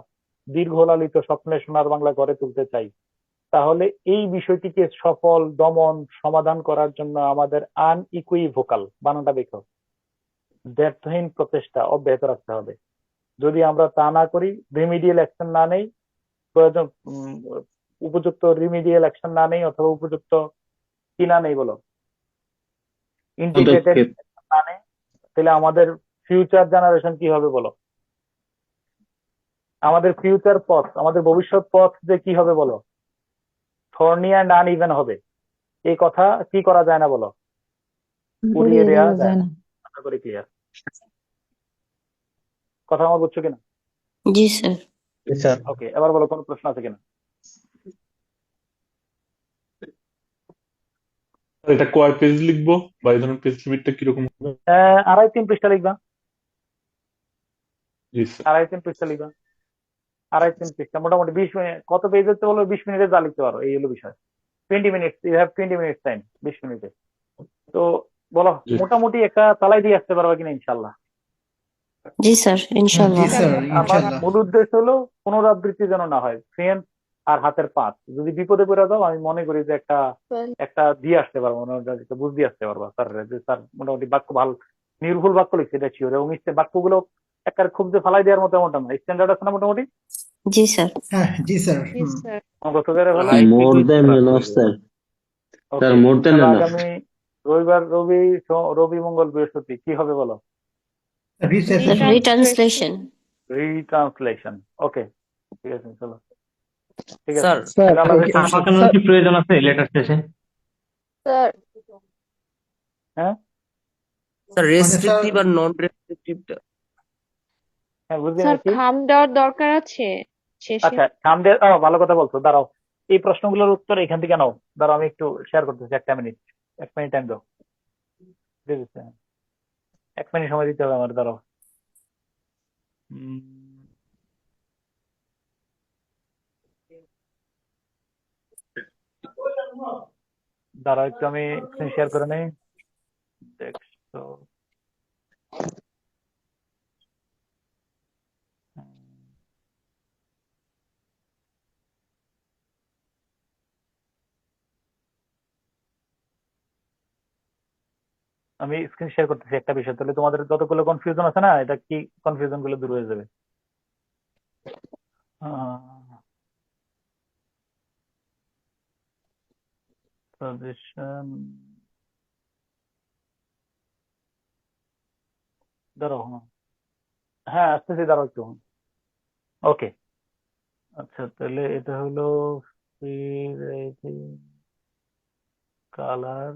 দীর্ঘলালিত স্বপ্নের সোনার বাংলা গড়ে তুলতে চাই, তাহলে এই বিষয়টিকে সফল দমন সমাধান করার জন্য আমাদের আনইকুইভোকাল, বানানটা দেখো, ব্যর্থহীন প্রচেষ্টা অব্যাহত রাখতে হবে। যদি আমরা তা না করি, রিমিডিয়াল অ্যাকশন না নেই, প্রয়োজন উপযুক্ত রিমিডিয়াল অ্যাকশন না নেই, অথবা উপযুক্ত কি না নেই বলো, ইন্টিগ্রেটেড না নেই, তাহলে আমাদের ফিউচার জেনারেশন কি হবে বলো? আমাদের ফিউচার পথ, আমাদের ভবিষ্যৎ পথ যে কি হবে বলো? থর্নি অ্যান্ড আনইভেন হবে। এই কথা কি করা যায় না বলো? উড়িয়ে দেওয়া যায় না। আশা করি ক্লিয়ার কথা আমার, বুঝছো কিনা? জি স্যার। ওকে, এবার বলো কোনো প্রশ্ন আছে কিনা? এটা কয় পেজ লিখবো বা এই ধরনের পেজ লিমিটটা কিরকম হবে? 2.5-3 পৃষ্ঠা লিখবা। জি স্যার। 2.5-3 পৃষ্ঠা লিখবা। 2.5-3 পৃষ্ঠা, মোটামুটি 20 মিনিট। কত পেজ হচ্ছে বলো? 20 মিনিটে যা লিখতে পারো, এই হলো বিষয়। 20 minutes, you have 20 minutes time, 20 মিনিটে। তো বলো মোটামুটি একটা চালাই দিয়ে আসতে পারবা কিনা ইনশাল্লাহ? জি স্যার, ইনশাআল্লাহ। আমার মূল উদ্দেশ্য হলো পুনরাবৃত্তি যেন না হয়, ফ্রেন্ড আর হাতের পাত। যদি বিপদে পড়ে যাও, আমি মনে করি যে একটা দিয়ে আসতে পারবো, বুঝ দিয়ে আসতে পারবা স্যার, যে স্যার মোটামুটি বাক্য ভালো, নির্ভুল বাক্য লিখছে, এটা শিওর। এবং বাক্যগুলো একবার খুব যে ফালাই দেওয়ার মতো এমনটা না, স্ট্যান্ডার্ড আছে না মোটামুটি? জি স্যার। হ্যাঁ জি স্যার Yes, sir. অঙ্ক তো করে ভালো। High মোর pitch দেন খারাপ এনাফ হয়ে যাবে। স্যার, স্যার ওকে, মোর দেন তাহলে এনাফ। আগামী রবিবার, রবি মঙ্গল বৃহস্পতি কি হবে বলো? Recession Retranslation. রিট্রান্সলেশন। ওকে, ঠিক আছে, চলো, ঠিক আছে, স্যার স্যার তাহলে আল্লাহ হাফেজ। আমাকে কি প্রয়োজন আছে লেটার শেষে? Sir, হ্যাঁ স্যার মানে স্যার রেস্ট্রিকটিভ আর নন রেস্ট্রিকটিভটা হ্যাঁ, বুঝলি স্যার নাকি? খাম দেওয়ার দরকার আছে শেষে? আচ্ছা, সামনে ভালো কথা বলছো, দাঁড়াও, এই প্রশ্নগুলোর উত্তর এখান থেকে নাও, দাঁড়াও আমি একটু শেয়ার করতেছি, একটা মিনিট, 1 মিনিট টাইম দাও, ঠিক আছে, 1 মিনিট সময় দিতে হবে আমার, দাঁড়াও। দাঁড়াও একটু, আমি স্ক্রিন শেয়ার করে নেই, দেখছো? আমি স্ক্রিন শেয়ার করতেছি একটা বিষয়, তাহলে তোমাদের যতগুলো কনফিউশন আছে না, এটা কি কনফিউশন গুলো দূর হয়ে যাবে। সাজেশন, দাঁড়াও, হ্যাঁ আসতেছি, দাঁড়াও একটু। ওকে, আচ্ছা, তাহলে এটা হলো কালার,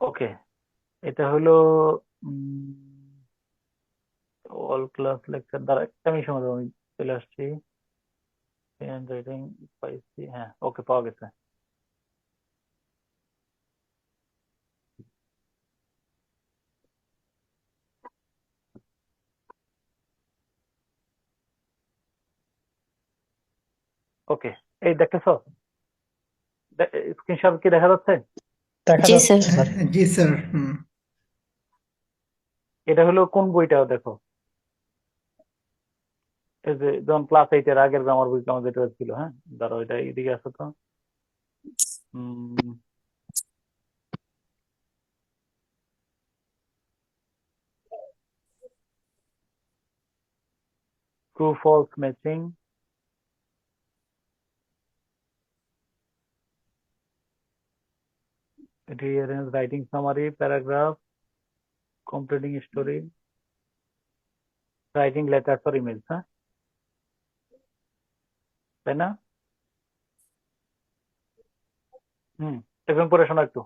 ওকে, এটা হলো অল ক্লাস লেকচার, দ্বারা একটা আমি সময় দাও, আমি চলে আসছি। হ্যান্ডরাইটিং পাইছি, হ্যাঁ ওকে, পাওয়া গেছে। ওকে, এই দেখতেছো স্ক্রিনশট কি দেখা যাচ্ছে? দেখা জি যাচ্ছে স্যার। জি স্যার। এটা হলো কোন বইটা দেখো, এই যে যখন ক্লাস 8 এর আগের গ্রামার বই আমার যেটা ছিল, হ্যাঁ দাঁড়াও, এটা এদিকে আছে তো, true false matching, rearrange writing summary, paragraph, completing story, writing letters or emails, হ্যাঁ তাই না? এখন পড়ে শোনো একটু,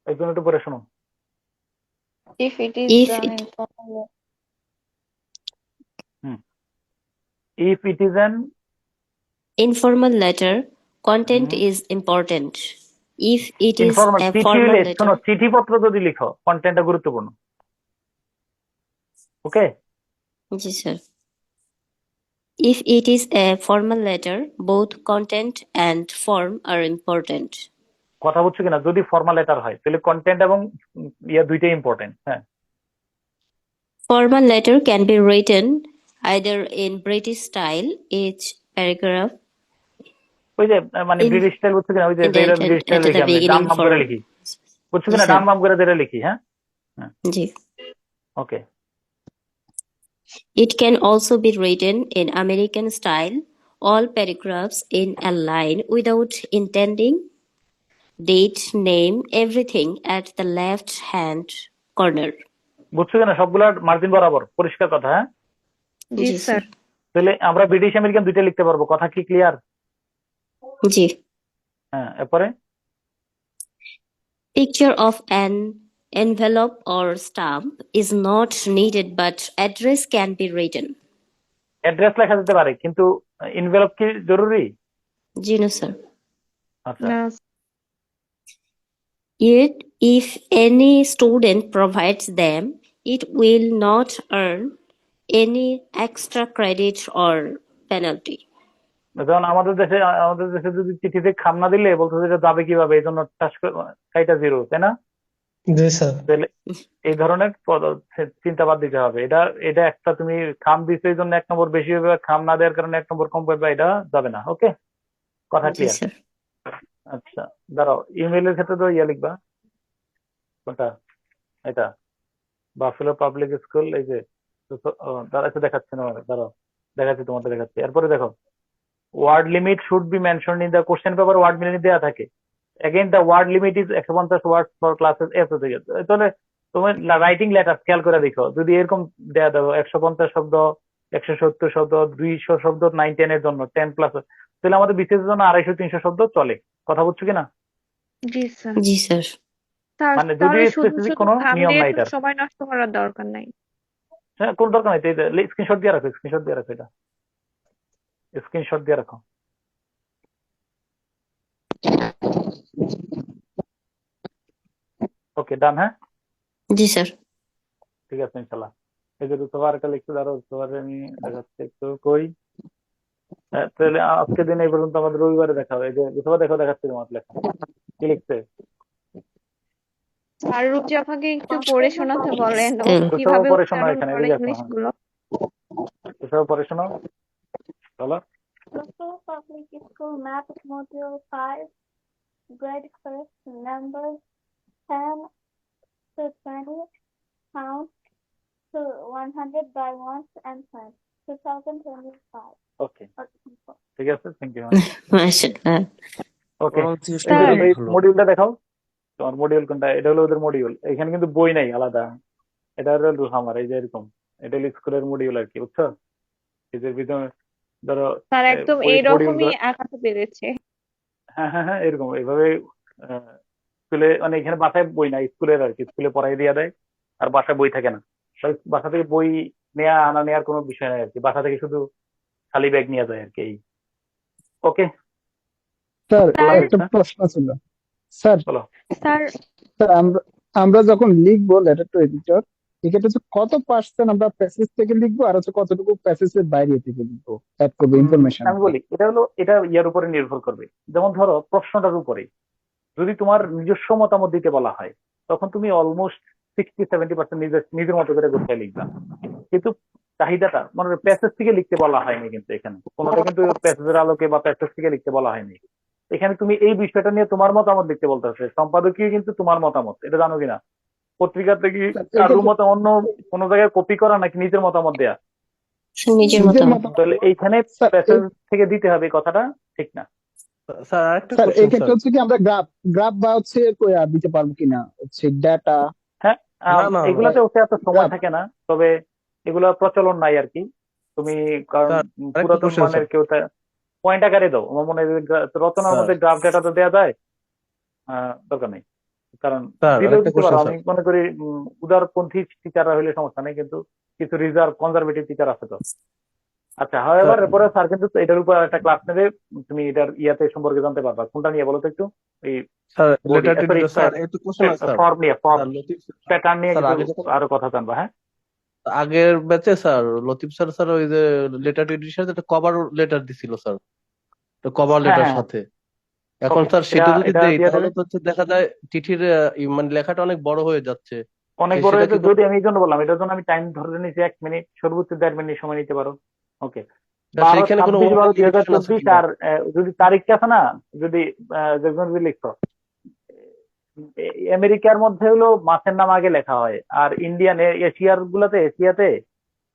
একজন একটু পড়ে শোনো। If it is If done it in formal If it is an informal letter, content is important. If it is informal, a চিঠি formal হইলে letter, শোনো, চিঠিপত্র যদি লিখো, কন্টেন্টটা গুরুত্বপূর্ণ। ওকে, জি sir. If it is a formal letter, both content and form are important. কথা বুঝছো কিনা? যদি ফর্মাল লেটার হয় তাহলে কন্টেন্ট এবং দুইটাই ইম্পর্টেন্ট। হ্যাঁ, Formal letter can be written either in British style, each paragraph ওই যে মানে ব্রিটিশ স্টাইল, বুঝছো কিনা? ওই যে যেটা ব্রিটিশ স্টাইল at লিখি the আমি, ডাম beginning বাম করে form. লিখি, বুঝছো জি কিনা? স্যার। ডাম বাম করে যেটা লিখি, হ্যাঁ জি। ওকে। It can also be written in American style, all paragraphs in a line without intending, date, name, everything at the left hand corner. বুঝছো কিনা? সবগুলা মার্জিন বরাবর, পরিষ্কার কথা। হ্যাঁ জি জি স্যার। স্যার। তাহলে আমরা ব্রিটিশ আমেরিকান দুইটা লিখতে পারবো, কথা কি ক্লিয়ার? জি। হ্যাঁ, এরপরে Picture of an envelope or stamp is not needed, but address can be written. Address লেখা যেতে পারে, কিন্তু ইনভেলপ কি জরুরি? জি না স্যার। আচ্ছা, না Yet, if any student provides them, it will not earn any extra credit or penalty. যেমন আমাদের দেশে যদি চিঠিতে খাম না দিলে বলতো যে এটা যাবে কিভাবে, এই জন্য কাইটা জিরো, তাই না? জি স্যার। তাহলে এই ধরনের চিন্তাবাদ দিতে হবে। এটা এটা একটা তুমি খাম দিছো এই জন্য 1 নম্বর বেশি হবে, খাম না দেওয়ার কারণে 1 নম্বর কম পাবে, এটা যাবে না। ওকে, কথা জি ক্লিয়ার? স্যার। আচ্ছা, দাঁড়াও, ইমেইলের ক্ষেত্রে তো ইয়ে লিখবা, কোনটা এটা, বাফেলো পাবলিক স্কুল, এই যে দাঁড়াচ্ছে, দেখাচ্ছে না, দাঁড়াও দেখাচ্ছি, তোমাদের দেখাচ্ছি। এরপরে দেখো, word limit should be mention in the question paper, word limit দেওয়া থাকে। Again, the word limit is 150 words for classes F থেকে। তাহলে তুমি রাইটিং লেটার খেয়াল করে দেখো, যদি এরকম দেয়া দাও 150 শব্দ, 170 শব্দ, 200 শব্দ 9, 10 এর জন্য 10+, তাহলে আমাদের বিশেষ জন্য 250-300 শব্দ চলে। কথা বুঝছো কিনা? জি স্যার। জি স্যার। স্যার মানে যদি তাহলে শুধু স্পেসিফিক শুধু কোনো খাম নিয়ম দিয়ে নাই তো এটার। সময় নষ্ট করার দরকার নাই। হ্যাঁ, কোন দরকার নাই, স্ক্রিনশট দিয়ে রাখো, স্ক্রিনশট দিয়ে রাখো, এটা স্ক্রিনশট দিয়ে রাখো। ওকে, ডান। হ্যাঁ, জি স্যার। ঠিক আছে, ইনশাল্লাহ। এই যে রুতোবার একটা লিখতে, দাঁড়াও, রুতোবারে আমি দেখাচ্ছি একটু, কই। তাহলে আজকে দিন এই পর্যন্ত, আমাদের রবিবারে দেখা হবে। এই যে রুতোবা দেখো, দেখাচ্ছি তোমার লেখা কি লিখছে। আর রুচি আপনাকে একটু পড়ে শোনাতে বলেন, ও হুম। রুতোবা কিভাবে পরে শোনো, উচ্চারণ এখানে করে এদিকে আসো। ইংলিশ হ্যাঁ, গুলো। রুতোবা পরে শোনো, চলো। Local Public School Math Module 5, Grade 1st, Numbers 10 to 20, Count to 100 by ones and tens, 2025. ওকে, ঠিক আছে, থ্যাংক ইউ। মাশাআল্লাহ। ওকে, স্যার এই মডিউলটা দেখাও, তোমার মডিউল কোনটা? এটা হলো ওদের মডিউল, এখানে কিন্তু বই নাই আলাদা, এটা হলো আমার এই যে এরকম, এটা হলো স্কুলের মডিউল আর কি, বুঝছো? এদের ভিতরে ধরো স্যার একদম মডিউল এইরকমই আঁকাতে পেরেছে। হ্যাঁ হ্যাঁ হ্যাঁ, এরকম এইভাবে স্কুলে, মানে এখানে বাসায় বই নাই, স্কুলের আর কি, স্কুলে পড়াই দেওয়া দেয়, আর বাসায় বই থাকে না। তাই বাসা থেকে বই আনা নেওয়ার কোনো বিষয় নাই আর কি, বাসা থেকে শুধু খালি ব্যাগ নিয়ে যায় আর কি। ওকে, স্যার আল্লাহ হাফেজ। একটা হ্যাঁ, প্রশ্ন ছিল স্যার। বলো। স্যার স্যার আমরা যখন লিখবো লেটার টু এডিটর, এক্ষেত্রে হচ্ছে কত পার্সেন্ট আমরা প্যাসেজ থেকে লিখবো, আর হচ্ছে কতটুকু প্যাসেজের বাইরে থেকে লিখবো, অ্যাড করবো ইনফরমেশন? আমি বলি, এটা ইয়ার উপরে নির্ভর করবে। যেমন ধরো প্রশ্নটার উপরে যদি তোমার নিজস্ব মতামত দিতে বলা হয়, তখন তুমি অলমোস্ট 60-70% নিজের মতো করে গোছায় লিখবা। কিন্তু চাহিদাটা মানে প্যাসেজ থেকে লিখতে বলা হয়নি, কিন্তু এখানে কোনোটা কিন্তু প্যাসেজের আলোকে বা প্যাসেজ থেকে লিখতে বলা হয়নি। এখানে তুমি এই বিষয়টা নিয়ে তোমার মতামত লিখতে বলতেছে, সম্পাদকীয় কিন্তু তোমার মতামত, এটা জানো কিনা? পত্রিকাতে কি কারোর মতো অন্য কোনো জায়গায় কপি করা নাকি নিজের মতামত দেয়া? নিজের নিজের মতামত। মতামত। তাহলে এইখানে স্যার প্যাসেজ থেকে দিতে হবে, কথাটা ঠিক না। স্যার আরেকটা স্যার কোশ্চেন এক্ষেত্রে স্যার। হচ্ছে কি আমরা গ্রাফ বা হচ্ছে দিতে পারবো কিনা, হচ্ছে ডাটা? হ্যাঁ, না না এগুলাতে হচ্ছে এত সময় থাকে না, তবে এগুলা প্রচলন নাই আর কি। তুমি কারণ স্যার আরেকটা পুরাতন কোশ্চেন মানের স্যার। কেউ পয়েন্ট আকারে দাও, আমার মনে হয় রচনার স্যার মধ্যে গ্রাফ ডেটা তো দেওয়া যায়, দরকার নেই। কারণ স্যার দিলেও আরেকটা দিতে কোশ্চেন পারো, স্যার। আমি মনে করি উদারপন্থী টিচাররা হইলে সমস্যা নেই, কিন্তু কিছু রিজার্ভ কনজারভেটিভ টিচার আছে তো। আচ্ছা, হাওয়েভার স্যার এরপরে স্যার কিন্তু এটার উপর একটা ক্লাস নেবে, তুমি এটার ইয়াতে সম্পর্কে জানতে পারবা। কোনটা নিয়ে বলো তো একটু? এই sir body, letter sorry, sir একটু কোশ্চেন আছে স্যার। ফর্ম নিয়ে, স্যার লতিফ প্যাটার্ন নিয়ে স্যার কিছু আগে যখন আরো কথা জানবা। হ্যাঁ, আগের ব্যাচে স্যার লতিফ স্যার স্যার ওই যে লেটার এডিশন একটা কভার লেটার দিছিল স্যার, কভার হ্যাঁ, লেটার হ্যাঁ, সাথে। এখন ওকে, স্যার এটা সেটা যদি এটা দেই দিয়ে তাহলে দেবে। তো হচ্ছে দেখা যায় চিঠির মানে লেখাটা অনেক বড় হয়ে যাচ্ছে। অনেক বড় সেটা হয়েছে, কি যদি আমি এই জন্য বললাম, এটার জন্য আমি টাইম ধরে নিয়েছি 1 মিনিট, সর্বোচ্চ 1.5 মিনিট সময় নিতে পারো। ওকে, স্যার সেইখানে কোনো ওয়ার্ডের লিমিটেশন আছে 12/26/2024, কিনা? আর যদি তারিখটা আছে না, যদি দেখবেন যদি লিখছো, আমেরিকার মধ্যে হলো মাসের নাম আগে লেখা হয়, আর ইন্ডিয়ান এশিয়াতে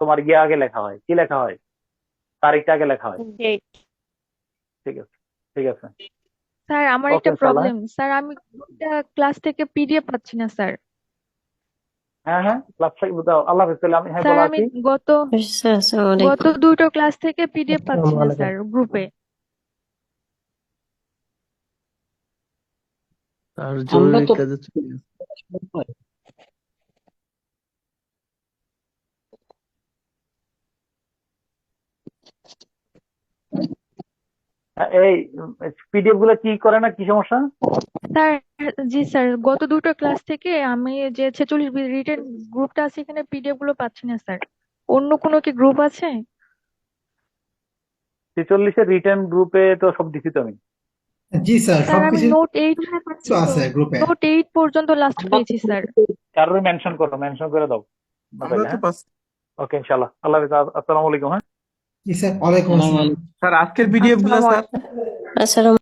তোমার গিয়ে আগে লেখা হয়, কি লেখা হয়? তারিখটা আগে লেখা হয়। ডেট। ঠিক আছে, ঠিক আছে। স্যার আমার ওকে, একটা ইনশাল্লাহ। প্রবলেম স্যার, আমি ক্লাস থেকে পিডিএফ পাচ্ছি না স্যার। হ্যাঁ হ্যাঁ, ক্লাস দাও। আল্লাহ হাফেজ। তাহলে আমি, হ্যাঁ, স্যার বলো আমি আছি। স্যার আসসালামু গত আলাইকুম। দুটো ক্লাস থেকে পিডিএফ পাচ্ছি না স্যার গ্রুপে। আর আমরা জরুরি তো কাজে এই পিডিএফ গুলো কি করে না, কি সমস্যা? স্যার জি স্যার, গত দুটো ক্লাস থেকে আমি যে 46 রিটেন গ্রুপটা আছে এখানে পিডিএফ গুলো পাচ্ছি না স্যার। অন্য কোনো কি গ্রুপ আছে? 46 এর রিটেন গ্রুপে তো সব দিছি তো আমি। জি স্যার স্যার আমি সবকিছু নোট 8 মনে পাচ্ছি তো আছে গ্রুপে। নোট 8 পর্যন্ত লাস্ট পেয়েছি স্যার। কারোর মেনশন করে দাও না আমরা তাইলে, তো হ্যাঁ? পাস ওকে ইনশাআল্লাহ। আল্লাহ হাফেজ। আসসালামু আলাইকুম। হ্যাঁ জি স্যার ওয়ালাইকুম আসসালাম। স্যার আজকের পিডিএফ গুলো আসসালামু স্যার আলাইকুম। আসসালামু